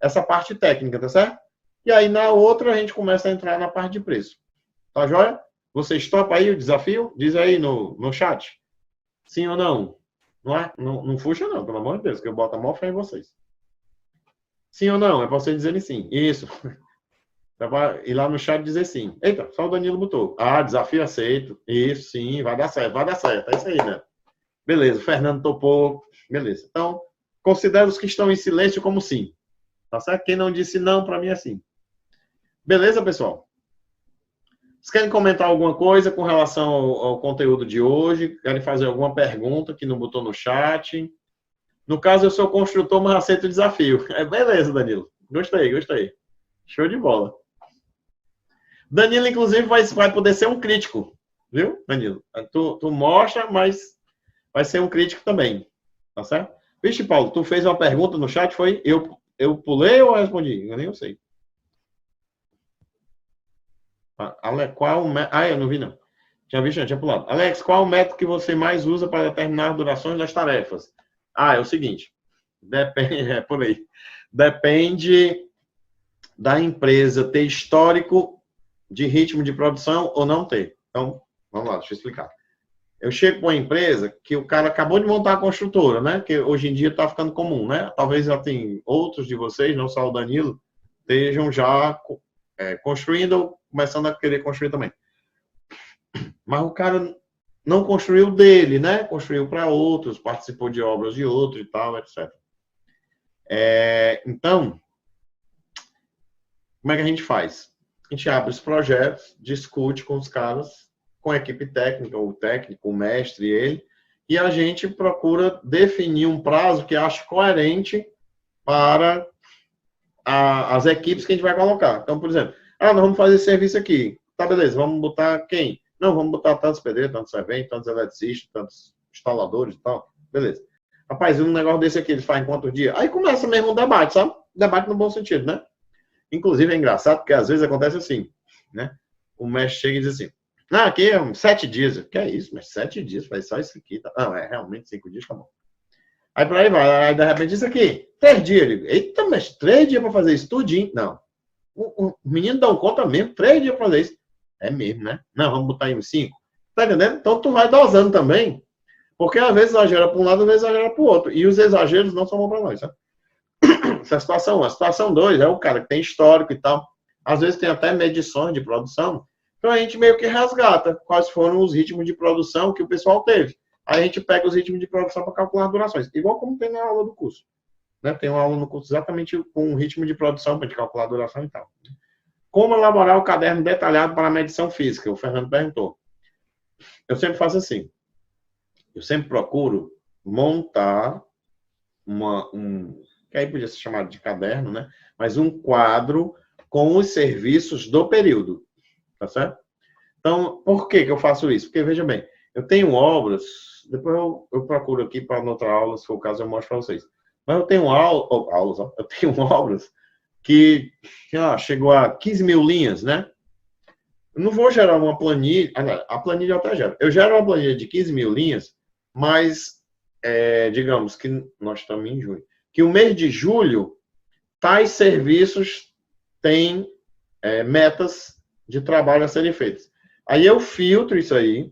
essa parte técnica, tá certo? E aí, na outra, a gente começa a entrar na parte de preço. Tá joia? Vocês topam aí o desafio? Diz aí no chat. Sim ou não? Não é? Não fuxa não, pelo amor de Deus, que eu boto a mão fé em vocês. Sim ou não? É para vocês dizerem sim. Isso. E lá no chat dizer sim. Eita, só o Danilo botou. Desafio aceito. Isso, sim, vai dar certo. É isso aí, né? Beleza, o Fernando topou. Beleza. Então, considere os que estão em silêncio como sim. Tá certo? Quem não disse não, para mim é sim. Beleza, pessoal? Vocês querem comentar alguma coisa com relação ao conteúdo de hoje? Querem fazer alguma pergunta que não botou no chat? No caso, eu sou construtor, mas aceito o desafio. Beleza, Danilo. Gostei. Show de bola. Danilo, inclusive, vai poder ser um crítico. Viu, Danilo? Tu mostra, mas vai ser um crítico também. Tá certo? Vixe, Paulo, tu fez uma pergunta no chat, foi? Eu pulei ou respondi? Eu nem sei. Alex, qual o método? Eu não vi, não. Tinha visto, tinha pulado. Alex, qual o método que você mais usa para determinar durações das tarefas? É o seguinte. Depende, por aí. Depende da empresa ter histórico de ritmo de produção ou não ter. Então, vamos lá, deixa eu explicar. Eu chego com uma empresa que o cara acabou de montar a construtora, né? Que hoje em dia está ficando comum, né? Talvez já tem outros de vocês, não só o Danilo, estejam já construindo ou começando a querer construir também. Mas o cara não construiu dele, né? Construiu para outros, participou de obras de outros e tal, etc. Então, como é que a gente faz? A gente abre os projetos, discute com os caras, com a equipe técnica, o técnico, o mestre, ele, e a gente procura definir um prazo que ache coerente para as equipes que a gente vai colocar. Então, por exemplo, nós vamos fazer esse serviço aqui. Tá, beleza, vamos botar quem? Não, vamos botar tantos pedreiros, tantos serventes, tantos eletricistas, tantos instaladores e tal. Beleza. Rapaz, um negócio desse aqui, eles fazem quantos dias? Aí começa mesmo um debate, sabe? Debate no bom sentido, né? Inclusive é engraçado, porque às vezes acontece assim, né? O mestre chega e diz assim, aqui é 7 dias. Que é isso? Mas 7 dias, faz só isso aqui. Tá? Não, é realmente 5 dias, tá bom. Aí por aí vai, aí de repente isso aqui, 3 dias. Ele, eita, mas 3 dias para fazer isso tudinho? Não. O menino dá conta mesmo, 3 dias para fazer isso. É mesmo, né? Não, vamos botar em 5. Tá entendendo? Então tu vai dosando também, porque às vezes exagera para um lado, às vezes exagera para o outro. E os exageros não são bons para nós, sabe? Essa é a situação 1. A situação 2 é o cara que tem histórico e tal. Às vezes tem até medições de produção. Então a gente meio que resgata quais foram os ritmos de produção que o pessoal teve. Aí a gente pega os ritmos de produção para calcular as durações. Igual como tem na aula do curso. Né? Tem uma aula no curso exatamente com o ritmo de produção para a gente calcular a duração e tal. Como elaborar o caderno detalhado para a medição física? O Fernando perguntou. Eu sempre faço assim. Eu sempre procuro montar que aí podia ser chamado de caderno, né? Mas um quadro com os serviços do período. Tá certo? Então, por que eu faço isso? Porque, veja bem, eu tenho obras, depois eu procuro aqui para outra aula, se for o caso, eu mostro para vocês. Mas eu tenho eu tenho obras que chegou a 15 mil linhas, né? Eu não vou gerar uma planilha, a planilha eu até gero. Eu gero uma planilha de 15 mil linhas, mas, digamos que nós estamos em junho, que o mês de julho, tais serviços têm metas de trabalho a serem feitas. Aí eu filtro isso aí,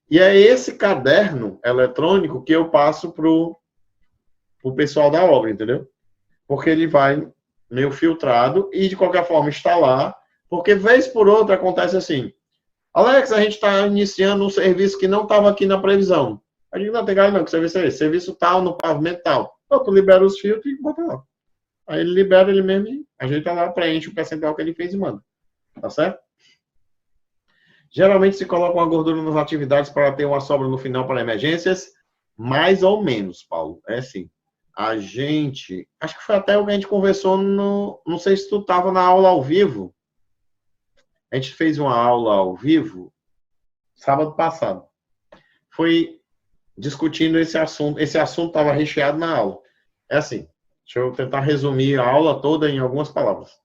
e é esse caderno eletrônico que eu passo pro pessoal da obra, entendeu? Porque ele vai meio filtrado e, de qualquer forma, está lá, porque, vez por outra, acontece assim, Alex, a gente está iniciando um serviço que não estava aqui na previsão. Eu digo, não, tem galera não, que serviço é esse? Serviço tal, no pavimento tal. Então, tu libera os filtros e bota lá. Aí ele libera ele mesmo e ajeita lá, preenche o percentual que ele fez e manda. Tá certo? Geralmente se coloca uma gordura nas atividades para ter uma sobra no final para emergências. Mais ou menos, Paulo. É assim. A gente... Acho que foi até o que a gente conversou no... Não sei se tu estava na aula ao vivo. A gente fez uma aula ao vivo sábado passado. Foi discutindo esse assunto. Esse assunto estava recheado na aula. É assim. Deixa eu tentar resumir a aula toda em algumas palavras.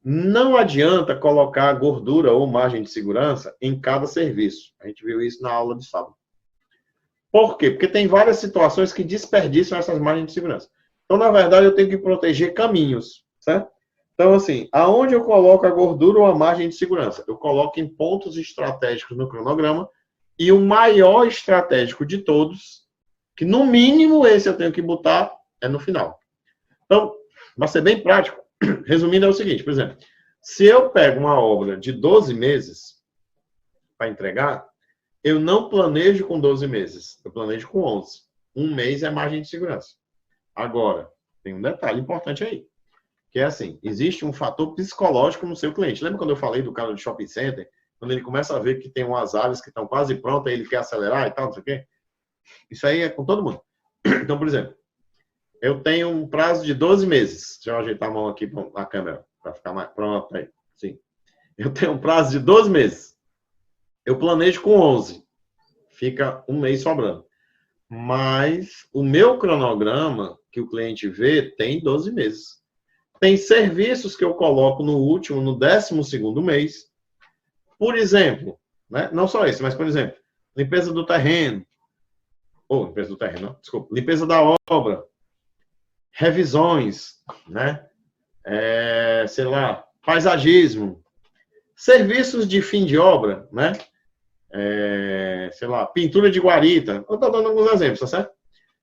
Não adianta colocar gordura ou margem de segurança em cada serviço. A gente viu isso na aula de sábado. Por quê? Porque tem várias situações que desperdiçam essas margens de segurança. Então, na verdade, eu tenho que proteger caminhos, certo? Então, assim, aonde eu coloco a gordura ou a margem de segurança? Eu coloco em pontos estratégicos no cronograma e o maior estratégico de todos, que no mínimo esse eu tenho que botar, é no final. Então, vai ser bem prático. Resumindo, é o seguinte, por exemplo, se eu pego uma obra de 12 meses para entregar, eu não planejo com 12 meses, eu planejo com 11. Um mês é margem de segurança. Agora, tem um detalhe importante aí, que é assim, existe um fator psicológico no seu cliente. Lembra quando eu falei do cara do shopping center? Quando ele começa a ver que tem umas áreas que estão quase prontas, ele quer acelerar e tal, não sei o quê? Isso aí é com todo mundo. Então, por exemplo, eu tenho um prazo de 12 meses. Deixa eu ajeitar a mão aqui na câmera, para ficar mais pronto aí. Sim. Eu tenho um prazo de 12 meses. Eu planejo com 11. Fica um mês sobrando. Mas o meu cronograma, que o cliente vê, tem 12 meses. Tem serviços que eu coloco no último, no 12º mês. Por exemplo, né? Não só esse, mas, por exemplo, limpeza do terreno, limpeza do terreno, não, desculpa, limpeza da obra, revisões, né? Sei lá, paisagismo, serviços de fim de obra, né? Sei lá, pintura de guarita. Eu estou dando alguns exemplos, tá certo?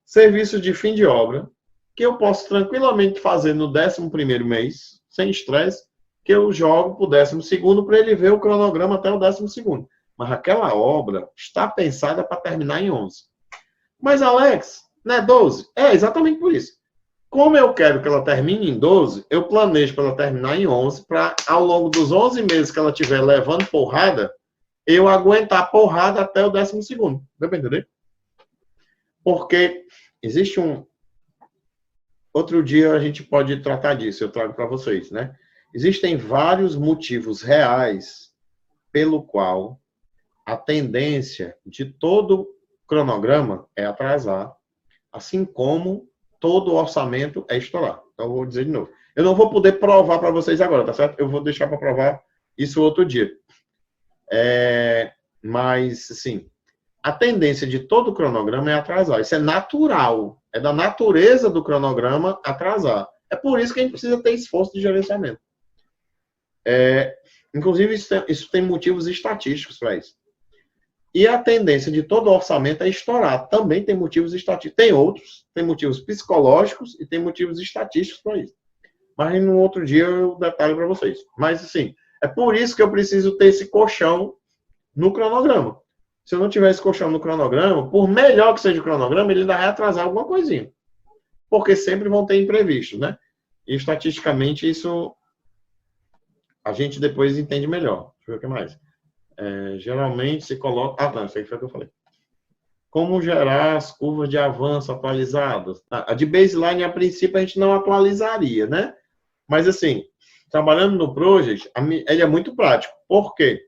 Serviços de fim de obra que eu posso tranquilamente fazer no 11º mês, sem estresse, que eu jogo para o 12º para ele ver o cronograma até o 12º. Mas aquela obra está pensada para terminar em 11. Mas, Alex, não é 12? É exatamente por isso. Como eu quero que ela termine em 12, eu planejo para ela terminar em 11, para ao longo dos 11 meses que ela estiver levando porrada, eu aguentar porrada até o 12º. Deu para entender? Porque existe um... Outro dia a gente pode tratar disso, eu trago para vocês, né? Existem vários motivos reais pelo qual a tendência de todo cronograma é atrasar, assim como todo orçamento é estourar. Então, eu vou dizer de novo. Eu não vou poder provar para vocês agora, tá certo? Eu vou deixar para provar isso outro dia. Mas, assim, a tendência de todo cronograma é atrasar. Isso é natural. É da natureza do cronograma atrasar. É por isso que a gente precisa ter esforço de gerenciamento. Inclusive, isso tem motivos estatísticos para isso. E a tendência de todo orçamento é estourar. Também tem motivos estatísticos. Tem outros, tem motivos psicológicos e tem motivos estatísticos para isso. Mas no outro dia eu detalho para vocês. Mas, assim, é por isso que eu preciso ter esse colchão no cronograma. Se eu não tiver esse colchão no cronograma, por melhor que seja o cronograma, ele ainda vai atrasar alguma coisinha. Porque sempre vão ter imprevistos, né? E estatisticamente isso a gente depois entende melhor. Deixa eu ver o que mais. Geralmente se coloca... não, isso aí foi o que eu falei. Como gerar as curvas de avanço atualizadas? A de baseline, a princípio, a gente não atualizaria, né? Mas, assim, trabalhando no Project, ele é muito prático. Por quê?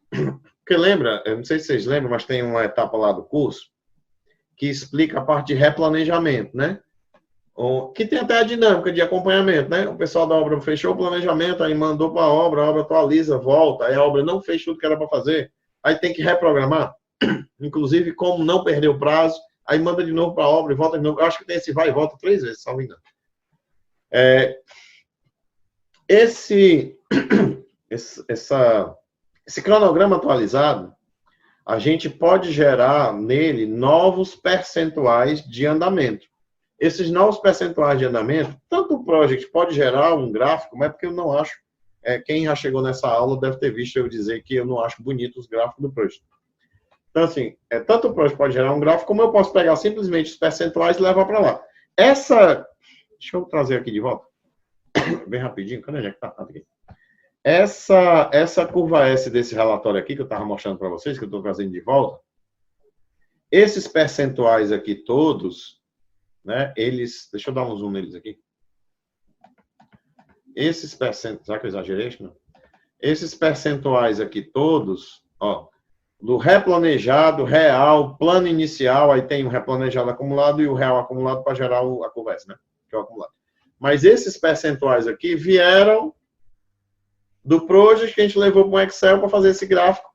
Porque lembra, eu não sei se vocês lembram, mas tem uma etapa lá do curso que explica a parte de replanejamento, né? Que tem até a dinâmica de acompanhamento, né? O pessoal da obra fechou o planejamento, aí mandou para a obra atualiza, volta, aí a obra não fez tudo que era para fazer, aí tem que reprogramar, inclusive como não perder o prazo, aí manda de novo para a obra e volta de novo. Eu acho que tem esse vai e volta 3 vezes, se não me engano. Esse cronograma atualizado, a gente pode gerar nele novos percentuais de andamento. Esses novos percentuais de andamento, tanto o Project pode gerar um gráfico, mas porque eu não acho, quem já chegou nessa aula deve ter visto eu dizer que eu não acho bonito os gráficos do Project. Então, assim, tanto o Project pode gerar um gráfico, como eu posso pegar simplesmente os percentuais e levar para lá. Deixa eu trazer aqui de volta, bem rapidinho, cadê é que tá? Aqui. Essa curva S desse relatório aqui, que eu estava mostrando para vocês, que eu estou trazendo de volta, esses percentuais aqui todos, né, deixa eu dar um zoom neles aqui. Esses percentuais, será que eu exagerei? Não? Esses percentuais aqui todos, ó, do replanejado, real, plano inicial, aí tem o replanejado acumulado e o real acumulado para gerar a curva S, né, que é o acumulado. Mas esses percentuais aqui vieram do Project que a gente levou para o Excel para fazer esse gráfico,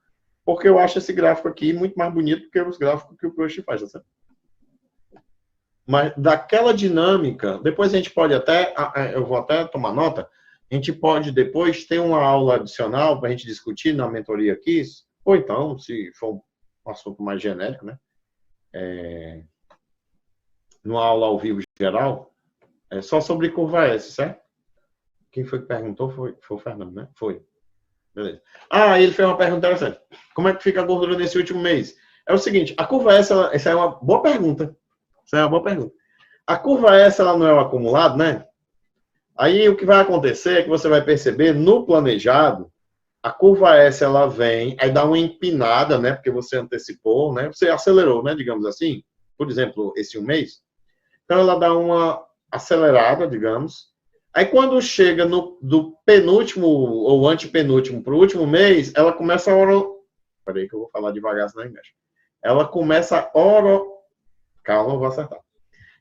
porque eu acho esse gráfico aqui muito mais bonito do que os gráficos que o Project faz, tá certo? Mas daquela dinâmica, depois a gente pode até, eu vou até tomar nota, a gente pode depois ter uma aula adicional para a gente discutir na mentoria aqui, ou então, se for um assunto mais genérico, né? Numa aula ao vivo geral, só sobre curva S, certo? Quem foi que perguntou foi o Fernando, né? Foi. Beleza. Ele fez uma pergunta interessante. Como é que fica a gordura nesse último mês? É o seguinte, a curva S, essa é uma boa pergunta. Essa é uma boa pergunta. A curva S, ela não é o acumulado, né? Aí o que vai acontecer é que você vai perceber no planejado, a curva S, ela vem, aí dá uma empinada, né? Porque você antecipou, né? Você acelerou, né? Digamos assim. Por exemplo, esse um mês. Então, ela dá uma acelerada, digamos. Aí, quando chega do penúltimo ou antepenúltimo para o último mês, ela começa a Peraí que eu vou falar devagar, senão engaja. Ela começa a Calma, eu vou acertar.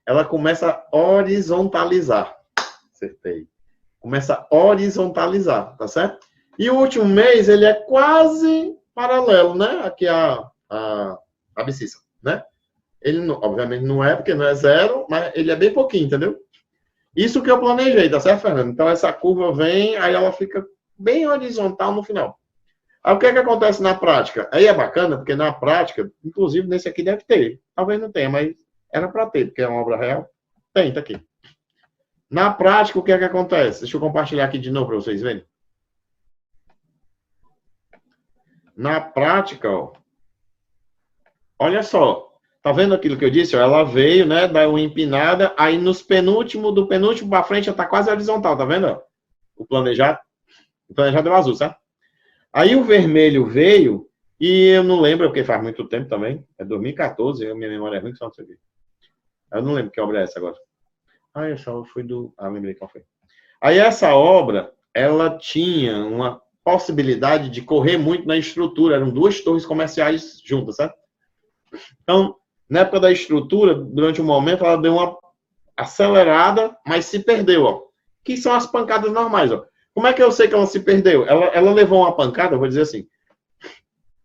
Ela começa a horizontalizar. Acertei. Começa a horizontalizar, tá certo? E o último mês, ele é quase paralelo, né? Aqui a abscissa, né? Ele, obviamente, não é, porque não é zero, mas ele é bem pouquinho, entendeu? Isso que eu planejei, tá certo, Fernando? Então, essa curva vem, aí ela fica bem horizontal no final. Aí, o que é que acontece na prática? Aí é bacana, porque na prática, inclusive, nesse aqui deve ter. Talvez não tenha, mas era para ter, porque é uma obra real. Tem, tá aqui. Na prática, o que é que acontece? Deixa eu compartilhar aqui de novo para vocês verem. Na prática, ó, olha só. Tá vendo aquilo que eu disse? Ó, ela veio, né? Dá uma empinada, aí do penúltimo para frente, já tá quase horizontal, tá vendo? Ó? O planejado é o azul, certo? Aí o vermelho veio, e eu não lembro, porque faz muito tempo também. É 2014, minha memória é ruim, só não sei o quê. Eu não lembro que obra é essa agora. Ah, essa obra foi do... Ah, lembrei qual foi. Aí essa obra, ela tinha uma possibilidade de correr muito na estrutura. Eram 2 torres comerciais juntas, certo? Então, na época da estrutura, durante um momento, ela deu uma acelerada, mas se perdeu, ó. Que são as pancadas normais, ó. Como é que eu sei que ela se perdeu? Ela levou uma pancada, vou dizer assim,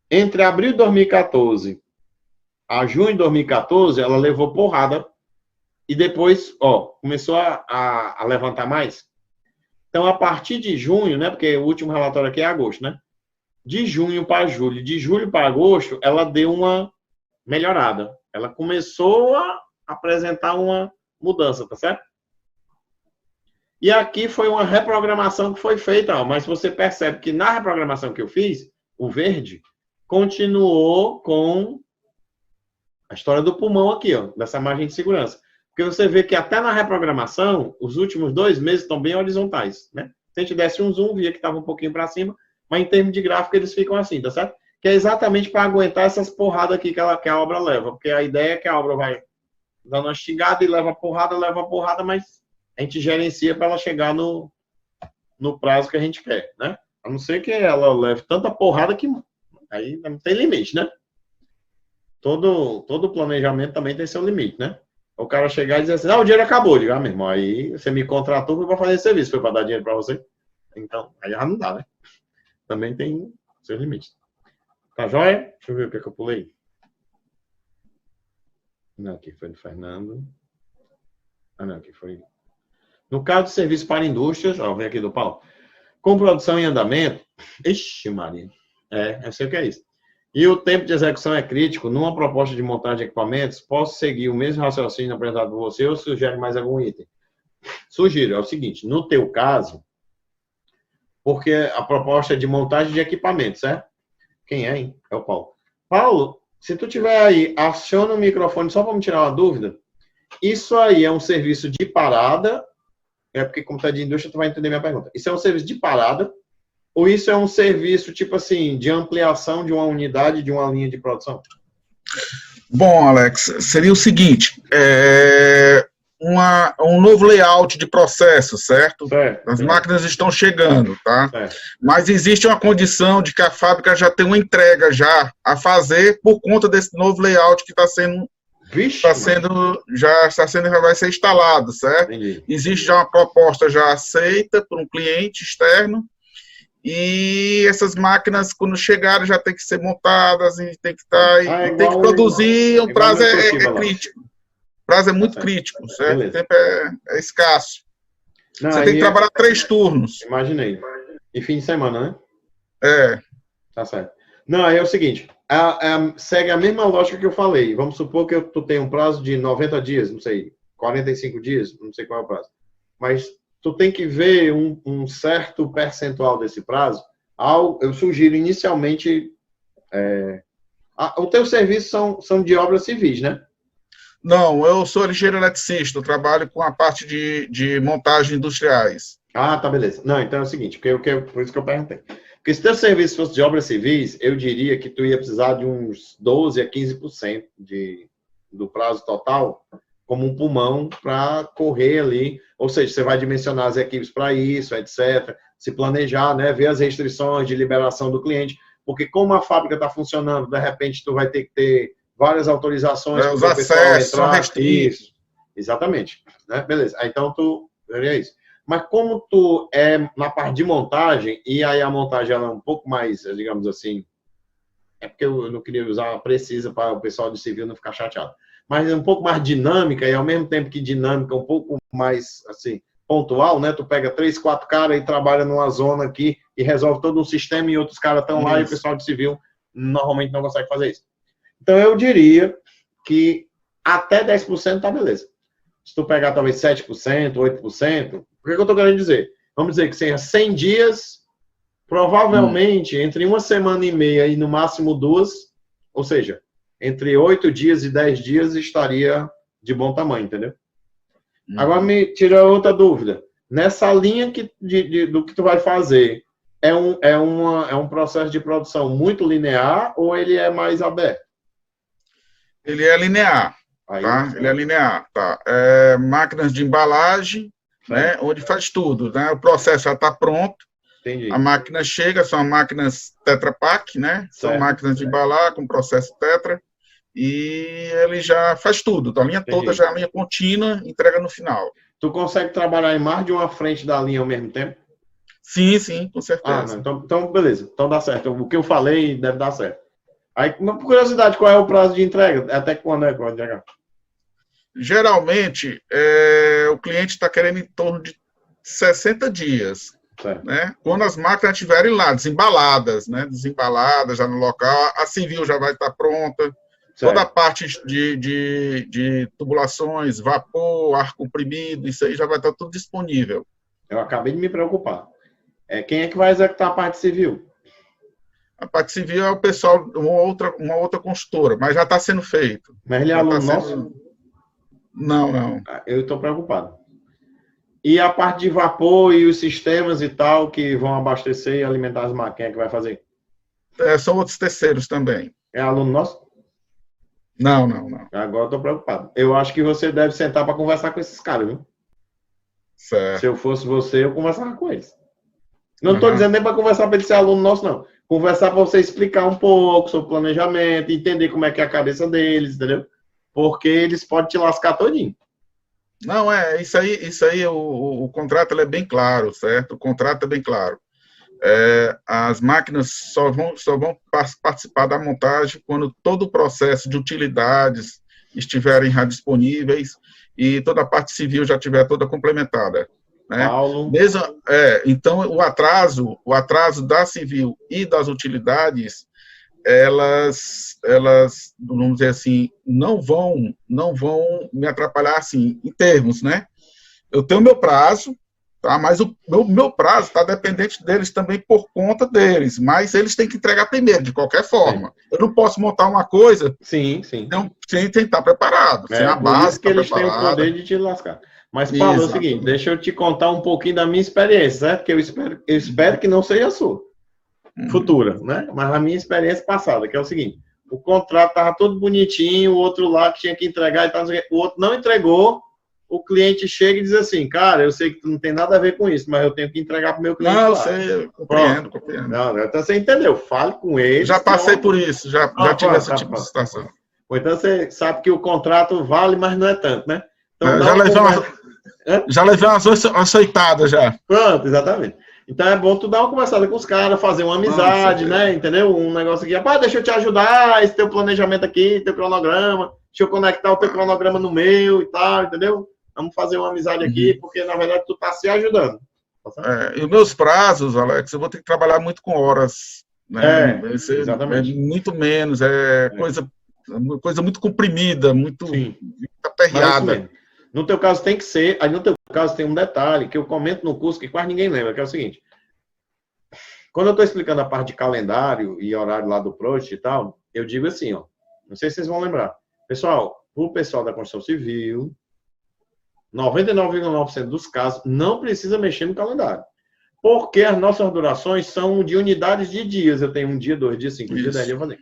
entre abril de 2014 a junho de 2014, ela levou porrada e depois, ó, começou a levantar mais. Então, a partir de junho, né, porque o último relatório aqui é agosto, né? De junho para julho, de julho para agosto, ela deu uma melhorada. Ela começou a apresentar uma mudança, tá certo? E aqui foi uma reprogramação que foi feita, ó, mas você percebe que na reprogramação que eu fiz, o verde continuou com a história do pulmão aqui, ó, dessa margem de segurança. Porque você vê que até na reprogramação, os últimos 2 meses estão bem horizontais, né? Se a gente desse um zoom, via que estava um pouquinho para cima, mas em termos de gráfico eles ficam assim, tá certo? Que é exatamente para aguentar essas porradas aqui que a obra leva. Porque a ideia é que a obra vai dando uma estigada e leva porrada, mas a gente gerencia para ela chegar no prazo que a gente quer, né? A não ser que ela leve tanta porrada que aí não tem limite, né? Todo planejamento também tem seu limite, né? O cara chegar e dizer assim, o dinheiro acabou. Diga, meu irmão, aí você me contratou para fazer esse serviço, foi para dar dinheiro para você. Então, aí já não dá, né? Também tem seus limites. Tá joia? Deixa eu ver o que eu pulei. Não, aqui foi do Fernando. Ah, não, aqui foi... No caso de serviço para indústrias, ó, vem aqui do Paulo. Com produção em andamento, ixi, Maria, eu sei o que é isso. E o tempo de execução é crítico, numa proposta de montagem de equipamentos, posso seguir o mesmo raciocínio apresentado por você ou sugere mais algum item? Sugiro, é o seguinte, no teu caso, porque a proposta é de montagem de equipamentos, certo? Quem é, hein? É o Paulo. Paulo, se tu tiver aí, aciona o microfone só para me tirar uma dúvida. Isso aí é um serviço de parada, porque como tá de indústria, tu vai entender minha pergunta. Isso é um serviço de parada, ou isso é um serviço, tipo assim, de ampliação de uma unidade, de uma linha de produção? Bom, Alex, seria o seguinte, um novo layout de processo, certo? As máquinas estão chegando, tá? Mas existe uma condição de que a fábrica já tem uma entrega já a fazer por conta desse novo layout que vai ser instalado, certo? Entendi. Existe já uma proposta já aceita por um cliente externo e essas máquinas, quando chegarem, já tem que ser montadas e tem que estar, tem que produzir, o prazo é crítico. O prazo é muito crítico, certo? Beleza. O tempo é escasso. Não, você tem que trabalhar 3 turnos. Imaginei. E fim de semana, né? Tá certo. Não, aí é o seguinte, segue a mesma lógica que eu falei. Vamos supor que tu tem um prazo de 90 dias, não sei, 45 dias, não sei qual é o prazo. Mas tu tem que ver um certo percentual desse prazo. Eu sugiro inicialmente... os teus serviços são de obras civis, né? Não, eu sou engenheiro eletricista, eu trabalho com a parte de montagem industriais. Ah, tá, beleza. Não, então é o seguinte, por isso que eu perguntei. Porque se teu serviço fosse de obras civis, eu diria que tu ia precisar de uns 12% a 15% do prazo total como um pulmão para correr ali. Ou seja, você vai dimensionar as equipes para isso, etc. Se planejar, né? Ver as restrições de liberação do cliente. Porque como a fábrica está funcionando, de repente tu vai ter que ter várias autorizações. Os acessos são restritos. Exatamente. Né? Beleza. Aí, então, tu veria isso. Mas como tu é na parte de montagem, e aí a montagem ela é um pouco mais, digamos assim, é porque eu não queria usar uma precisa para o pessoal do civil não ficar chateado, mas é um pouco mais dinâmica, e ao mesmo tempo que dinâmica, um pouco mais, assim, pontual, né? Tu pega 3, 4 caras e trabalha numa zona aqui e resolve todo um sistema e outros caras estão lá e o pessoal de civil normalmente não consegue fazer isso. Então, eu diria que até 10% tá beleza. Se tu pegar talvez 7%, 8%, o que eu estou querendo dizer? Vamos dizer que seja 100 dias, provavelmente entre uma semana e meia e no máximo 2, ou seja, entre 8 dias e 10 dias estaria de bom tamanho, entendeu? Agora me tira outra dúvida. Nessa linha do que tu vai fazer, é um processo de produção muito linear ou ele é mais aberto? Ele é linear, tá? Ele é linear, tá? Máquinas de embalagem, né? Onde faz tudo, né? O processo já está pronto. Entendi. A máquina chega, são máquinas Tetra Pak, né? São máquinas de embalar com processo Tetra. E ele já faz tudo. Então, a linha toda já é a linha contínua, entrega no final. Tu consegue trabalhar em mais de uma frente da linha ao mesmo tempo? Sim, sim, com certeza. Então, beleza. Então dá certo. O que eu falei deve dar certo. Aí, por curiosidade, qual é o prazo de entrega? Até quando é que vai entregar? Geralmente, o cliente está querendo em torno de 60 dias. Né? Quando as máquinas estiverem lá, desembaladas, né? Desembaladas já no local, a civil já vai estar pronta. Certo. Toda a parte de tubulações, vapor, ar comprimido, isso aí já vai estar tudo disponível. Eu acabei de me preocupar. Quem é que vai executar a parte civil? A parte civil é o pessoal, uma outra consultora, mas já está sendo feito. Mas ele é aluno nosso? Não. Eu estou preocupado. E a parte de vapor e os sistemas e tal que vão abastecer e alimentar as máquinas, quem é que vai fazer? São outros terceiros também. É aluno nosso? Não. Agora eu estou preocupado. Eu acho que você deve sentar para conversar com esses caras, viu? Certo. Se eu fosse você, eu conversava com eles. Não estou dizendo nem para conversar para ele ser aluno nosso, não. Conversar para você explicar um pouco sobre planejamento, entender como é que é a cabeça deles, entendeu? Porque eles podem te lascar todinho. Não, isso aí o contrato ele é bem claro, certo? O contrato é bem claro. As máquinas só vão participar da montagem quando todo o processo de utilidades estiverem já disponíveis e toda a parte civil já estiver toda complementada. Né? Paulo. Então, o atraso da civil e das utilidades, elas, vamos dizer assim, não vão me atrapalhar assim, em termos, né? Eu tenho meu prazo, tá? Mas o meu prazo está dependente deles também por conta deles, mas eles têm que entregar primeiro, de qualquer forma. Sim. Eu não posso montar uma coisa sem estar preparado, sem a base. Por isso que eles têm o poder de te lascar. Mas, Paulo, é o seguinte, deixa eu te contar um pouquinho da minha experiência, certo? Que eu espero que não seja a sua, futura, né? Mas a minha experiência passada, que é o seguinte, o contrato estava todo bonitinho, o outro lá que tinha que entregar, e tal, o outro não entregou, o cliente chega e diz assim, cara, eu sei que tu não tem nada a ver com isso, mas eu tenho que entregar para o meu cliente. Não, eu sei, eu compreendo. Não, então você entendeu, fale com ele. Já passei por isso, já tive esse tipo de situação. Então você sabe que o contrato vale, mas não é tanto, né? Então, já levei umas açoitadas já. Pronto, exatamente. Então é bom tu dar uma conversada com os caras, fazer uma amizade, né? Entendeu? Um negócio aqui, rapaz, deixa eu te ajudar, esse teu planejamento aqui, teu cronograma, deixa eu conectar o teu cronograma no meu e tal, entendeu? Vamos fazer uma amizade aqui, porque na verdade tu tá se ajudando. E os meus prazos, Alex, eu vou ter que trabalhar muito com horas, né? Exatamente. Muito menos, coisa muito comprimida, muito aperreada. No teu caso tem que ser, aí no teu caso tem um detalhe que eu comento no curso que quase ninguém lembra, que é o seguinte. Quando eu estou explicando a parte de calendário e horário lá do project e tal, eu digo assim, ó, não sei se vocês vão lembrar. Pessoal, o pessoal da construção civil, 99,9% dos casos, não precisa mexer no calendário. Porque as nossas durações são de unidades de dias. Eu tenho 1 dia, 2 dias, 5 dias, 10 dias, eu fazer.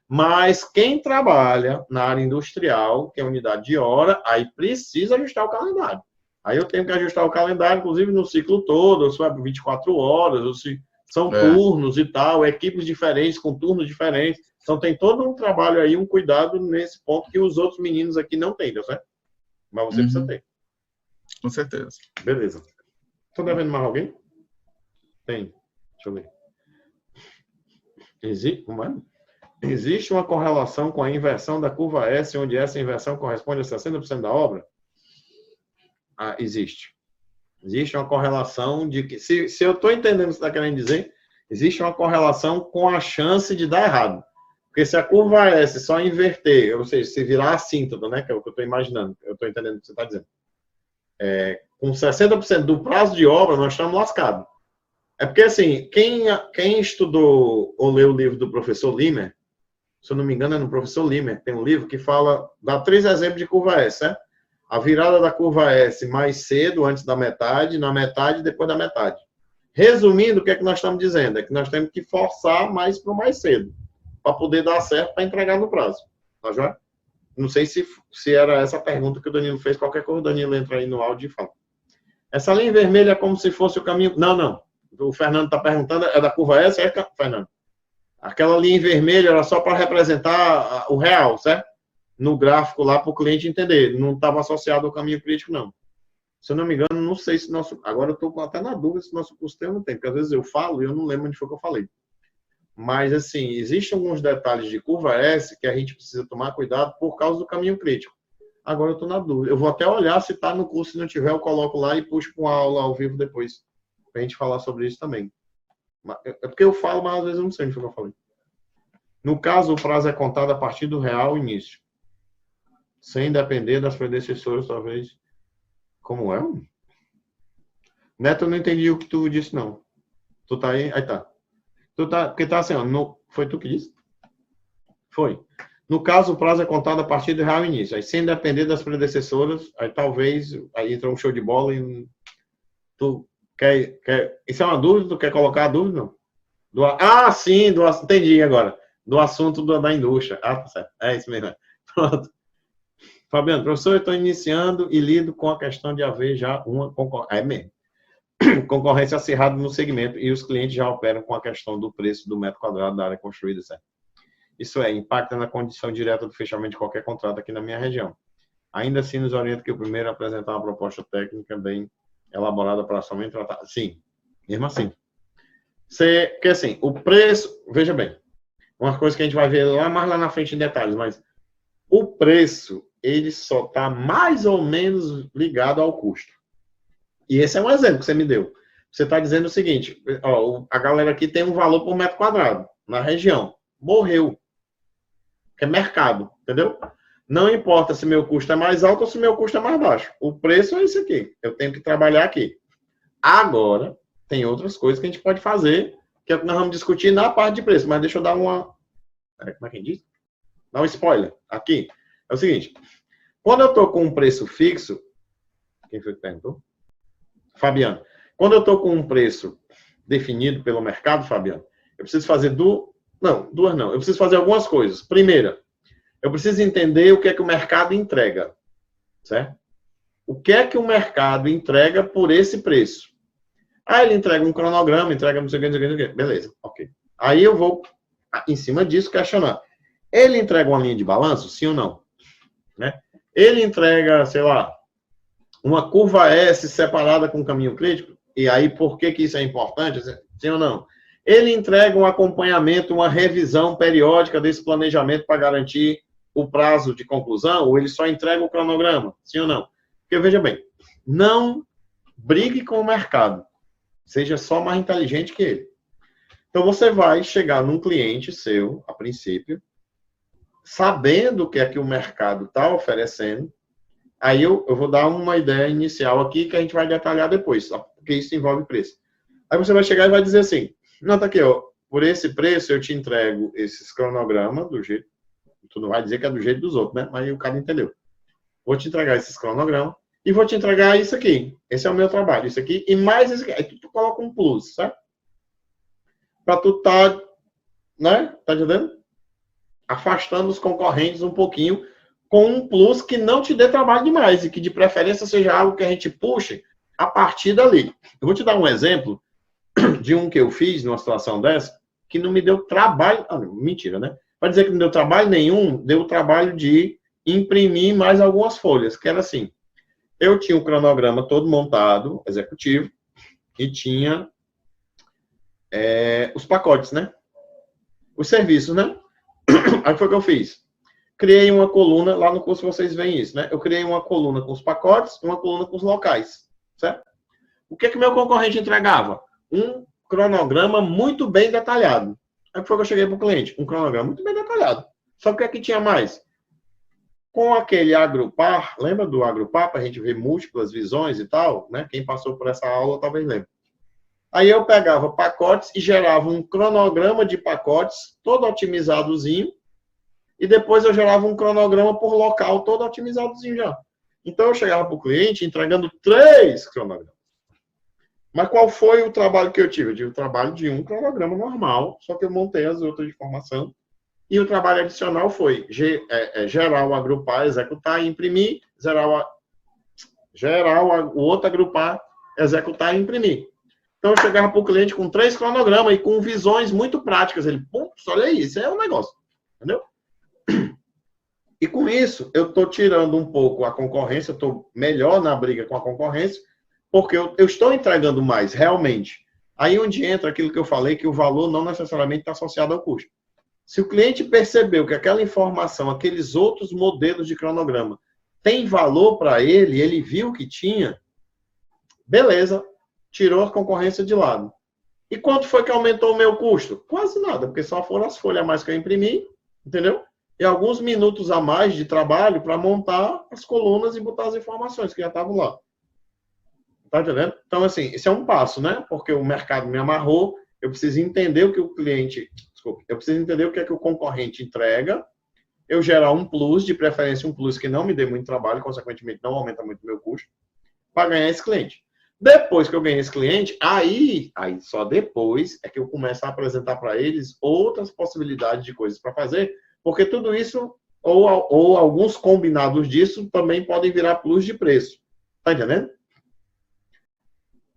Mas quem trabalha na área industrial, que é unidade de hora, aí precisa ajustar o calendário. Aí eu tenho que ajustar o calendário, inclusive no ciclo todo, ou se vai 24 horas, ou se são turnos e tal, equipes diferentes, com turnos diferentes. Então tem todo um trabalho aí, um cuidado nesse ponto que os outros meninos aqui não têm, tá certo? Mas você precisa ter. Com certeza. Beleza. Estou devendo mais alguém? Tem. Deixa eu ver. Existe uma correlação com a inversão da curva S, onde essa inversão corresponde a 60% da obra? Existe. Existe uma correlação de que, se eu estou entendendo o que você está querendo dizer, existe uma correlação com a chance de dar errado. Porque se a curva S só inverter, ou seja, se virar assíntota, né, que é o que eu estou imaginando, eu estou entendendo o que você está dizendo, com 60% do prazo de obra, nós estamos lascados. É porque, assim, quem estudou ou leu o livro do professor Limer, se eu não me engano é no professor Limer, tem um livro que fala, dá 3 exemplos de curva S, né? A virada da curva S mais cedo, antes da metade, na metade e depois da metade. Resumindo, o que é que nós estamos dizendo? É que nós temos que forçar mais para o mais cedo, para poder dar certo, para entregar no prazo. Tá já? Não sei se era essa a pergunta que o Danilo fez. Qualquer coisa, o Danilo entra aí no áudio e fala. Essa linha vermelha é como se fosse o caminho... Não. O Fernando está perguntando, é da curva S, Fernando? Aquela linha vermelha era só para representar o real, certo? No gráfico lá para o cliente entender. Não estava associado ao caminho crítico, não. Se eu não me engano, não sei se nosso... Agora eu estou até na dúvida se nosso curso tem ou não tem, porque às vezes eu falo e eu não lembro onde foi que eu falei. Mas, assim, existem alguns detalhes de curva S que a gente precisa tomar cuidado por causa do caminho crítico. Agora eu estou na dúvida. Eu vou até olhar se está no curso, se não tiver, eu coloco lá e puxo para uma aula ao vivo depois, para a gente falar sobre isso também. É porque eu falo, mas às vezes eu não sei onde foi que eu falei. No caso, o prazo é contado a partir do real início, sem depender das predecessoras, talvez. Como é? Neto, eu não entendi o que tu disse, não. Tu tá aí? Aí tá. Porque tá assim, ó, foi tu que disse? Foi. No caso, o prazo é contado a partir do real início, aí sem depender das predecessoras, aí talvez, aí entra um show de bola e tu quer... Isso é uma dúvida? Tu quer colocar a dúvida, não? Sim, entendi agora. Do assunto da indústria. Tá certo. É isso mesmo. Pronto. Fabiano, professor, eu estou iniciando e lido com a questão de haver já uma concorrência acirrada no segmento e os clientes já operam com a questão do preço do metro quadrado da área construída, certo? Isso impacta na condição direta do fechamento de qualquer contrato aqui na minha região. Ainda assim, nos orienta que o primeiro a apresentar uma proposta técnica bem elaborada para somente tratar... Sim, mesmo assim. Porque assim, o preço... Veja bem, uma coisa que a gente vai ver mais lá na frente em detalhes, mas o preço, ele só está mais ou menos ligado ao custo. E esse é um exemplo que você me deu. Você está dizendo o seguinte, ó, a galera aqui tem um valor por metro quadrado na região. Morreu. Que é mercado, entendeu? Não importa se meu custo é mais alto ou se meu custo é mais baixo. O preço é esse aqui. Eu tenho que trabalhar aqui. Agora, tem outras coisas que a gente pode fazer, que é o que nós vamos discutir na parte de preço. Mas deixa eu dar uma... Como é que diz? Dar um spoiler aqui. É o seguinte. Quando eu estou com um preço fixo... Quem foi que perguntou? Fabiano. Quando eu estou com um preço definido pelo mercado, Fabiano, eu preciso fazer eu preciso fazer algumas coisas. Primeira, eu preciso entender o que é que o mercado entrega, certo? O que é que o mercado entrega por esse preço? Ele entrega um cronograma, entrega não sei o que. Beleza, ok. Aí eu vou, em cima disso, questionar. Ele entrega uma linha de balanço, sim ou não? Né? Ele entrega, sei lá, uma curva S separada com caminho crítico? E aí, por que isso é importante? Sim ou não? Ele entrega um acompanhamento, uma revisão periódica desse planejamento para garantir o prazo de conclusão? Ou ele só entrega o cronograma? Sim ou não? Porque, veja bem, não brigue com o mercado. Seja só mais inteligente que ele. Então, você vai chegar num cliente seu, a princípio, sabendo o que é que o mercado está oferecendo. Aí eu vou dar uma ideia inicial aqui que a gente vai detalhar depois, porque isso envolve preço. Aí você vai chegar e vai dizer assim, não, tá aqui, ó, por esse preço eu te entrego esses cronogramas do jeito, tu não vai dizer que é do jeito dos outros, né? Mas o cara entendeu. Vou te entregar esses cronogramas e vou te entregar isso aqui. Esse é o meu trabalho, isso aqui e mais isso aqui. Aí tu coloca um plus, certo? Pra tu tá, né? Tá entendendo? Afastando os concorrentes um pouquinho com um plus que não te dê trabalho demais e que de preferência seja algo que a gente puxe a partir dali. Eu vou te dar um exemplo de um que eu fiz numa situação dessa que não me deu trabalho, mentira, né? Para dizer que não deu trabalho nenhum, deu o trabalho de imprimir mais algumas folhas, que era assim, eu tinha um cronograma todo montado, executivo, e tinha os pacotes, né? Os serviços, né? Aí foi o que eu fiz. Criei uma coluna, lá no curso vocês veem isso, né? Eu criei uma coluna com os pacotes e uma coluna com os locais, certo? O que meu concorrente entregava? Um cronograma muito bem detalhado. Aí foi que eu cheguei para o cliente. Um cronograma muito bem detalhado. Só que o que tinha mais? Com aquele agrupar, lembra do agrupar, para a gente ver múltiplas visões e tal, né? Quem passou por essa aula talvez lembre. Aí eu pegava pacotes e gerava um cronograma de pacotes, todo otimizadozinho, e depois eu gerava um cronograma por local, todo otimizadozinho já. Então eu chegava para o cliente entregando 3 cronogramas. Mas qual foi o trabalho que eu tive? Eu tive o trabalho de um cronograma normal, só que eu montei as outras de formação. E o trabalho adicional foi gerar o agrupar, executar e imprimir, o outro agrupar, executar e imprimir. Então, eu chegava para o cliente com 3 cronogramas e com visões muito práticas. Ele, putz, olha aí, isso é um negócio. Entendeu? E com isso, eu estou tirando um pouco a concorrência, eu estou melhor na briga com a concorrência, porque eu estou entregando mais, realmente. Aí onde entra aquilo que eu falei, que o valor não necessariamente está associado ao custo. Se o cliente percebeu que aquela informação, aqueles outros modelos de cronograma, tem valor para ele, ele viu que tinha, beleza, tirou a concorrência de lado. E quanto foi que aumentou o meu custo? Quase nada, porque só foram as folhas a mais que eu imprimi, entendeu? E alguns minutos a mais de trabalho para montar as colunas e botar as informações que já estavam lá. Tá entendendo? Então, assim, esse é um passo, né? Porque o mercado me amarrou, eu preciso entender o que o cliente... eu preciso entender o que é que o concorrente entrega, eu gerar um plus, de preferência um plus que não me dê muito trabalho, consequentemente não aumenta muito o meu custo, para ganhar esse cliente. Depois que eu ganhei esse cliente, aí só depois é que eu começo a apresentar para eles outras possibilidades de coisas para fazer, porque tudo isso, ou alguns combinados disso, também podem virar plus de preço. Tá entendendo?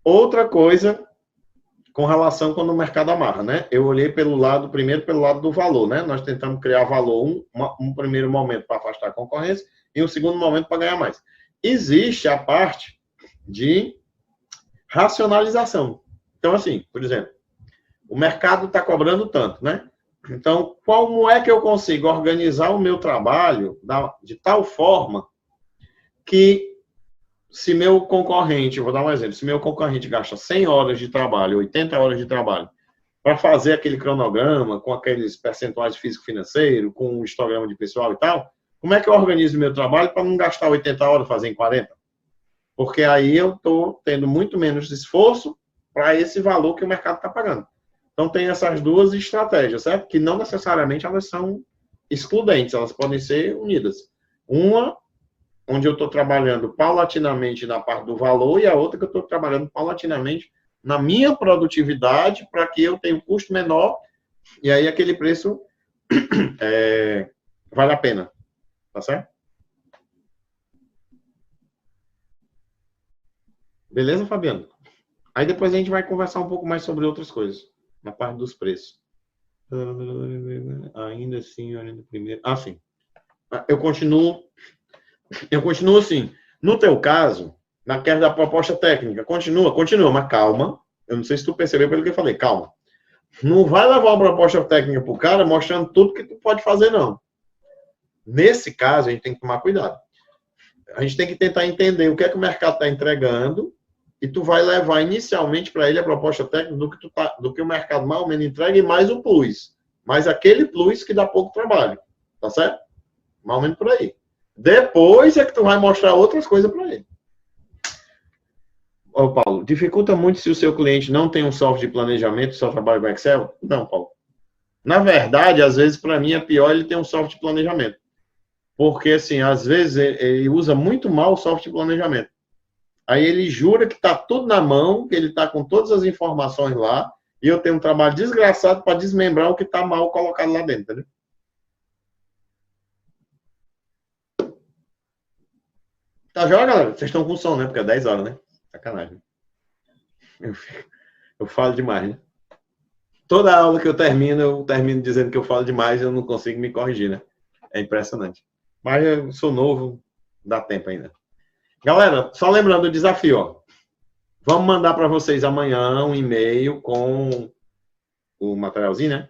Outra coisa com relação quando o mercado amarra, né? Eu olhei primeiro pelo lado do valor, né? Nós tentamos criar valor um primeiro momento para afastar a concorrência e um segundo momento para ganhar mais. Existe a parte de racionalização. Então, assim, por exemplo, o mercado está cobrando tanto, né? Então, como é que eu consigo organizar o meu trabalho de tal forma que se meu concorrente, vou dar um exemplo, se meu concorrente gasta 100 horas de trabalho, 80 horas de trabalho, para fazer aquele cronograma, com aqueles percentuais físico-financeiro, com o histograma de pessoal e tal, como é que eu organizo o meu trabalho para não gastar 80 horas, fazer em 40? Porque aí eu estou tendo muito menos esforço para esse valor que o mercado está pagando. Então, tem essas duas estratégias, certo? Que não necessariamente elas são excludentes, elas podem ser unidas. Uma, onde eu estou trabalhando paulatinamente na parte do valor, e a outra que eu estou trabalhando paulatinamente na minha produtividade para que eu tenha um custo menor, e aí aquele preço vale a pena. Tá certo? Beleza, Fabiano? Aí depois a gente vai conversar um pouco mais sobre outras coisas, na parte dos preços. Ainda assim, olhando primeiro... Ah, sim. Eu continuo assim. No teu caso, na questão da proposta técnica, continua, mas calma. Eu não sei se tu percebeu pelo que eu falei, calma. Não vai levar uma proposta técnica pro cara mostrando tudo que tu pode fazer, não. Nesse caso, a gente tem que tomar cuidado. A gente tem que tentar entender o que é que o mercado está entregando e tu vai levar inicialmente para ele a proposta técnica do que o mercado mais ou menos entrega e mais o plus. Mais aquele plus que dá pouco trabalho. Tá certo? Mais ou menos por aí. Depois é que tu vai mostrar outras coisas para ele. Ô, Paulo, dificulta muito se o seu cliente não tem um software de planejamento, só trabalha com Excel? Não, Paulo. Na verdade, às vezes, para mim, é pior ele ter um software de planejamento. Porque, assim, às vezes, ele usa muito mal o software de planejamento. Aí ele jura que está tudo na mão, que ele está com todas as informações lá, e eu tenho um trabalho desgraçado para desmembrar o que está mal colocado lá dentro, entendeu? Tá joia, galera? Vocês estão com sono, né? Porque é 10 horas, né? Sacanagem. Eu falo demais, né? Toda aula que eu termino dizendo que eu falo demais e eu não consigo me corrigir, né? É impressionante. Mas eu sou novo, dá tempo ainda. Galera, só lembrando o desafio, ó. Vamos mandar para vocês amanhã um e-mail com o materialzinho, né?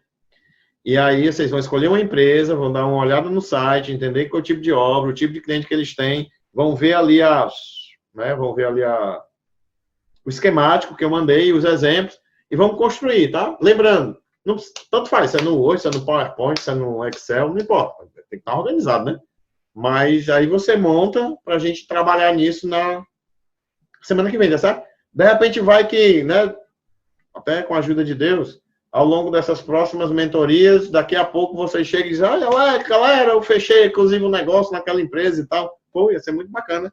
E aí vocês vão escolher uma empresa, vão dar uma olhada no site, entender qual é o tipo de obra, o tipo de cliente que eles têm, vão ver ali o esquemático que eu mandei, os exemplos, e vamos construir, tá? Lembrando, não, tanto faz, se é no Word, se é no PowerPoint, se é no Excel, não importa, tem que estar organizado, né? Mas aí você monta para a gente trabalhar nisso na semana que vem, tá certo? De repente vai que, né, até com a ajuda de Deus, ao longo dessas próximas mentorias, daqui a pouco vocês chegam e dizem, olha lá, galera, eu fechei, inclusive, um negócio naquela empresa e tal. Pô, ia ser muito bacana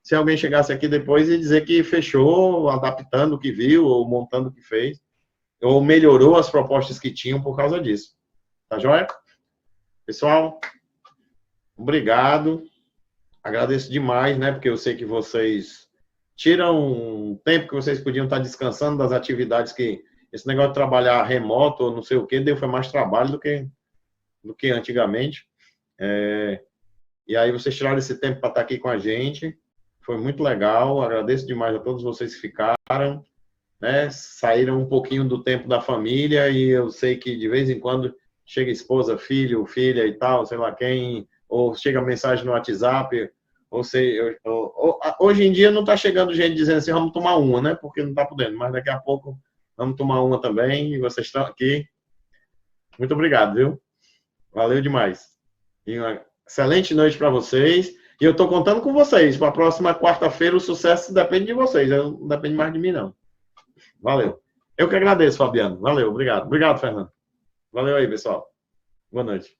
se alguém chegasse aqui depois e dizer que fechou, adaptando o que viu, ou montando o que fez, ou melhorou as propostas que tinham por causa disso. Tá joia? Pessoal, obrigado. Agradeço demais, né, porque eu sei que vocês tiram um tempo que vocês podiam estar descansando das atividades que esse negócio de trabalhar remoto ou não sei o que, foi mais trabalho do que antigamente. E aí vocês tiraram esse tempo para estar aqui com a gente. Foi muito legal. Agradeço demais a todos vocês que ficaram, né? Saíram um pouquinho do tempo da família e eu sei que de vez em quando chega esposa, filho, filha e tal, sei lá quem, ou chega mensagem no WhatsApp, hoje em dia não está chegando gente dizendo assim, vamos tomar uma, né? Porque não está podendo, mas daqui a pouco vamos tomar uma também, e vocês estão aqui. Muito obrigado, viu? Valeu demais. E uma excelente noite para vocês. E eu estou contando com vocês. Para a próxima quarta-feira, o sucesso depende de vocês. Não depende mais de mim, não. Valeu. Eu que agradeço, Fabiano. Valeu, obrigado. Obrigado, Fernando. Valeu aí, pessoal. Boa noite.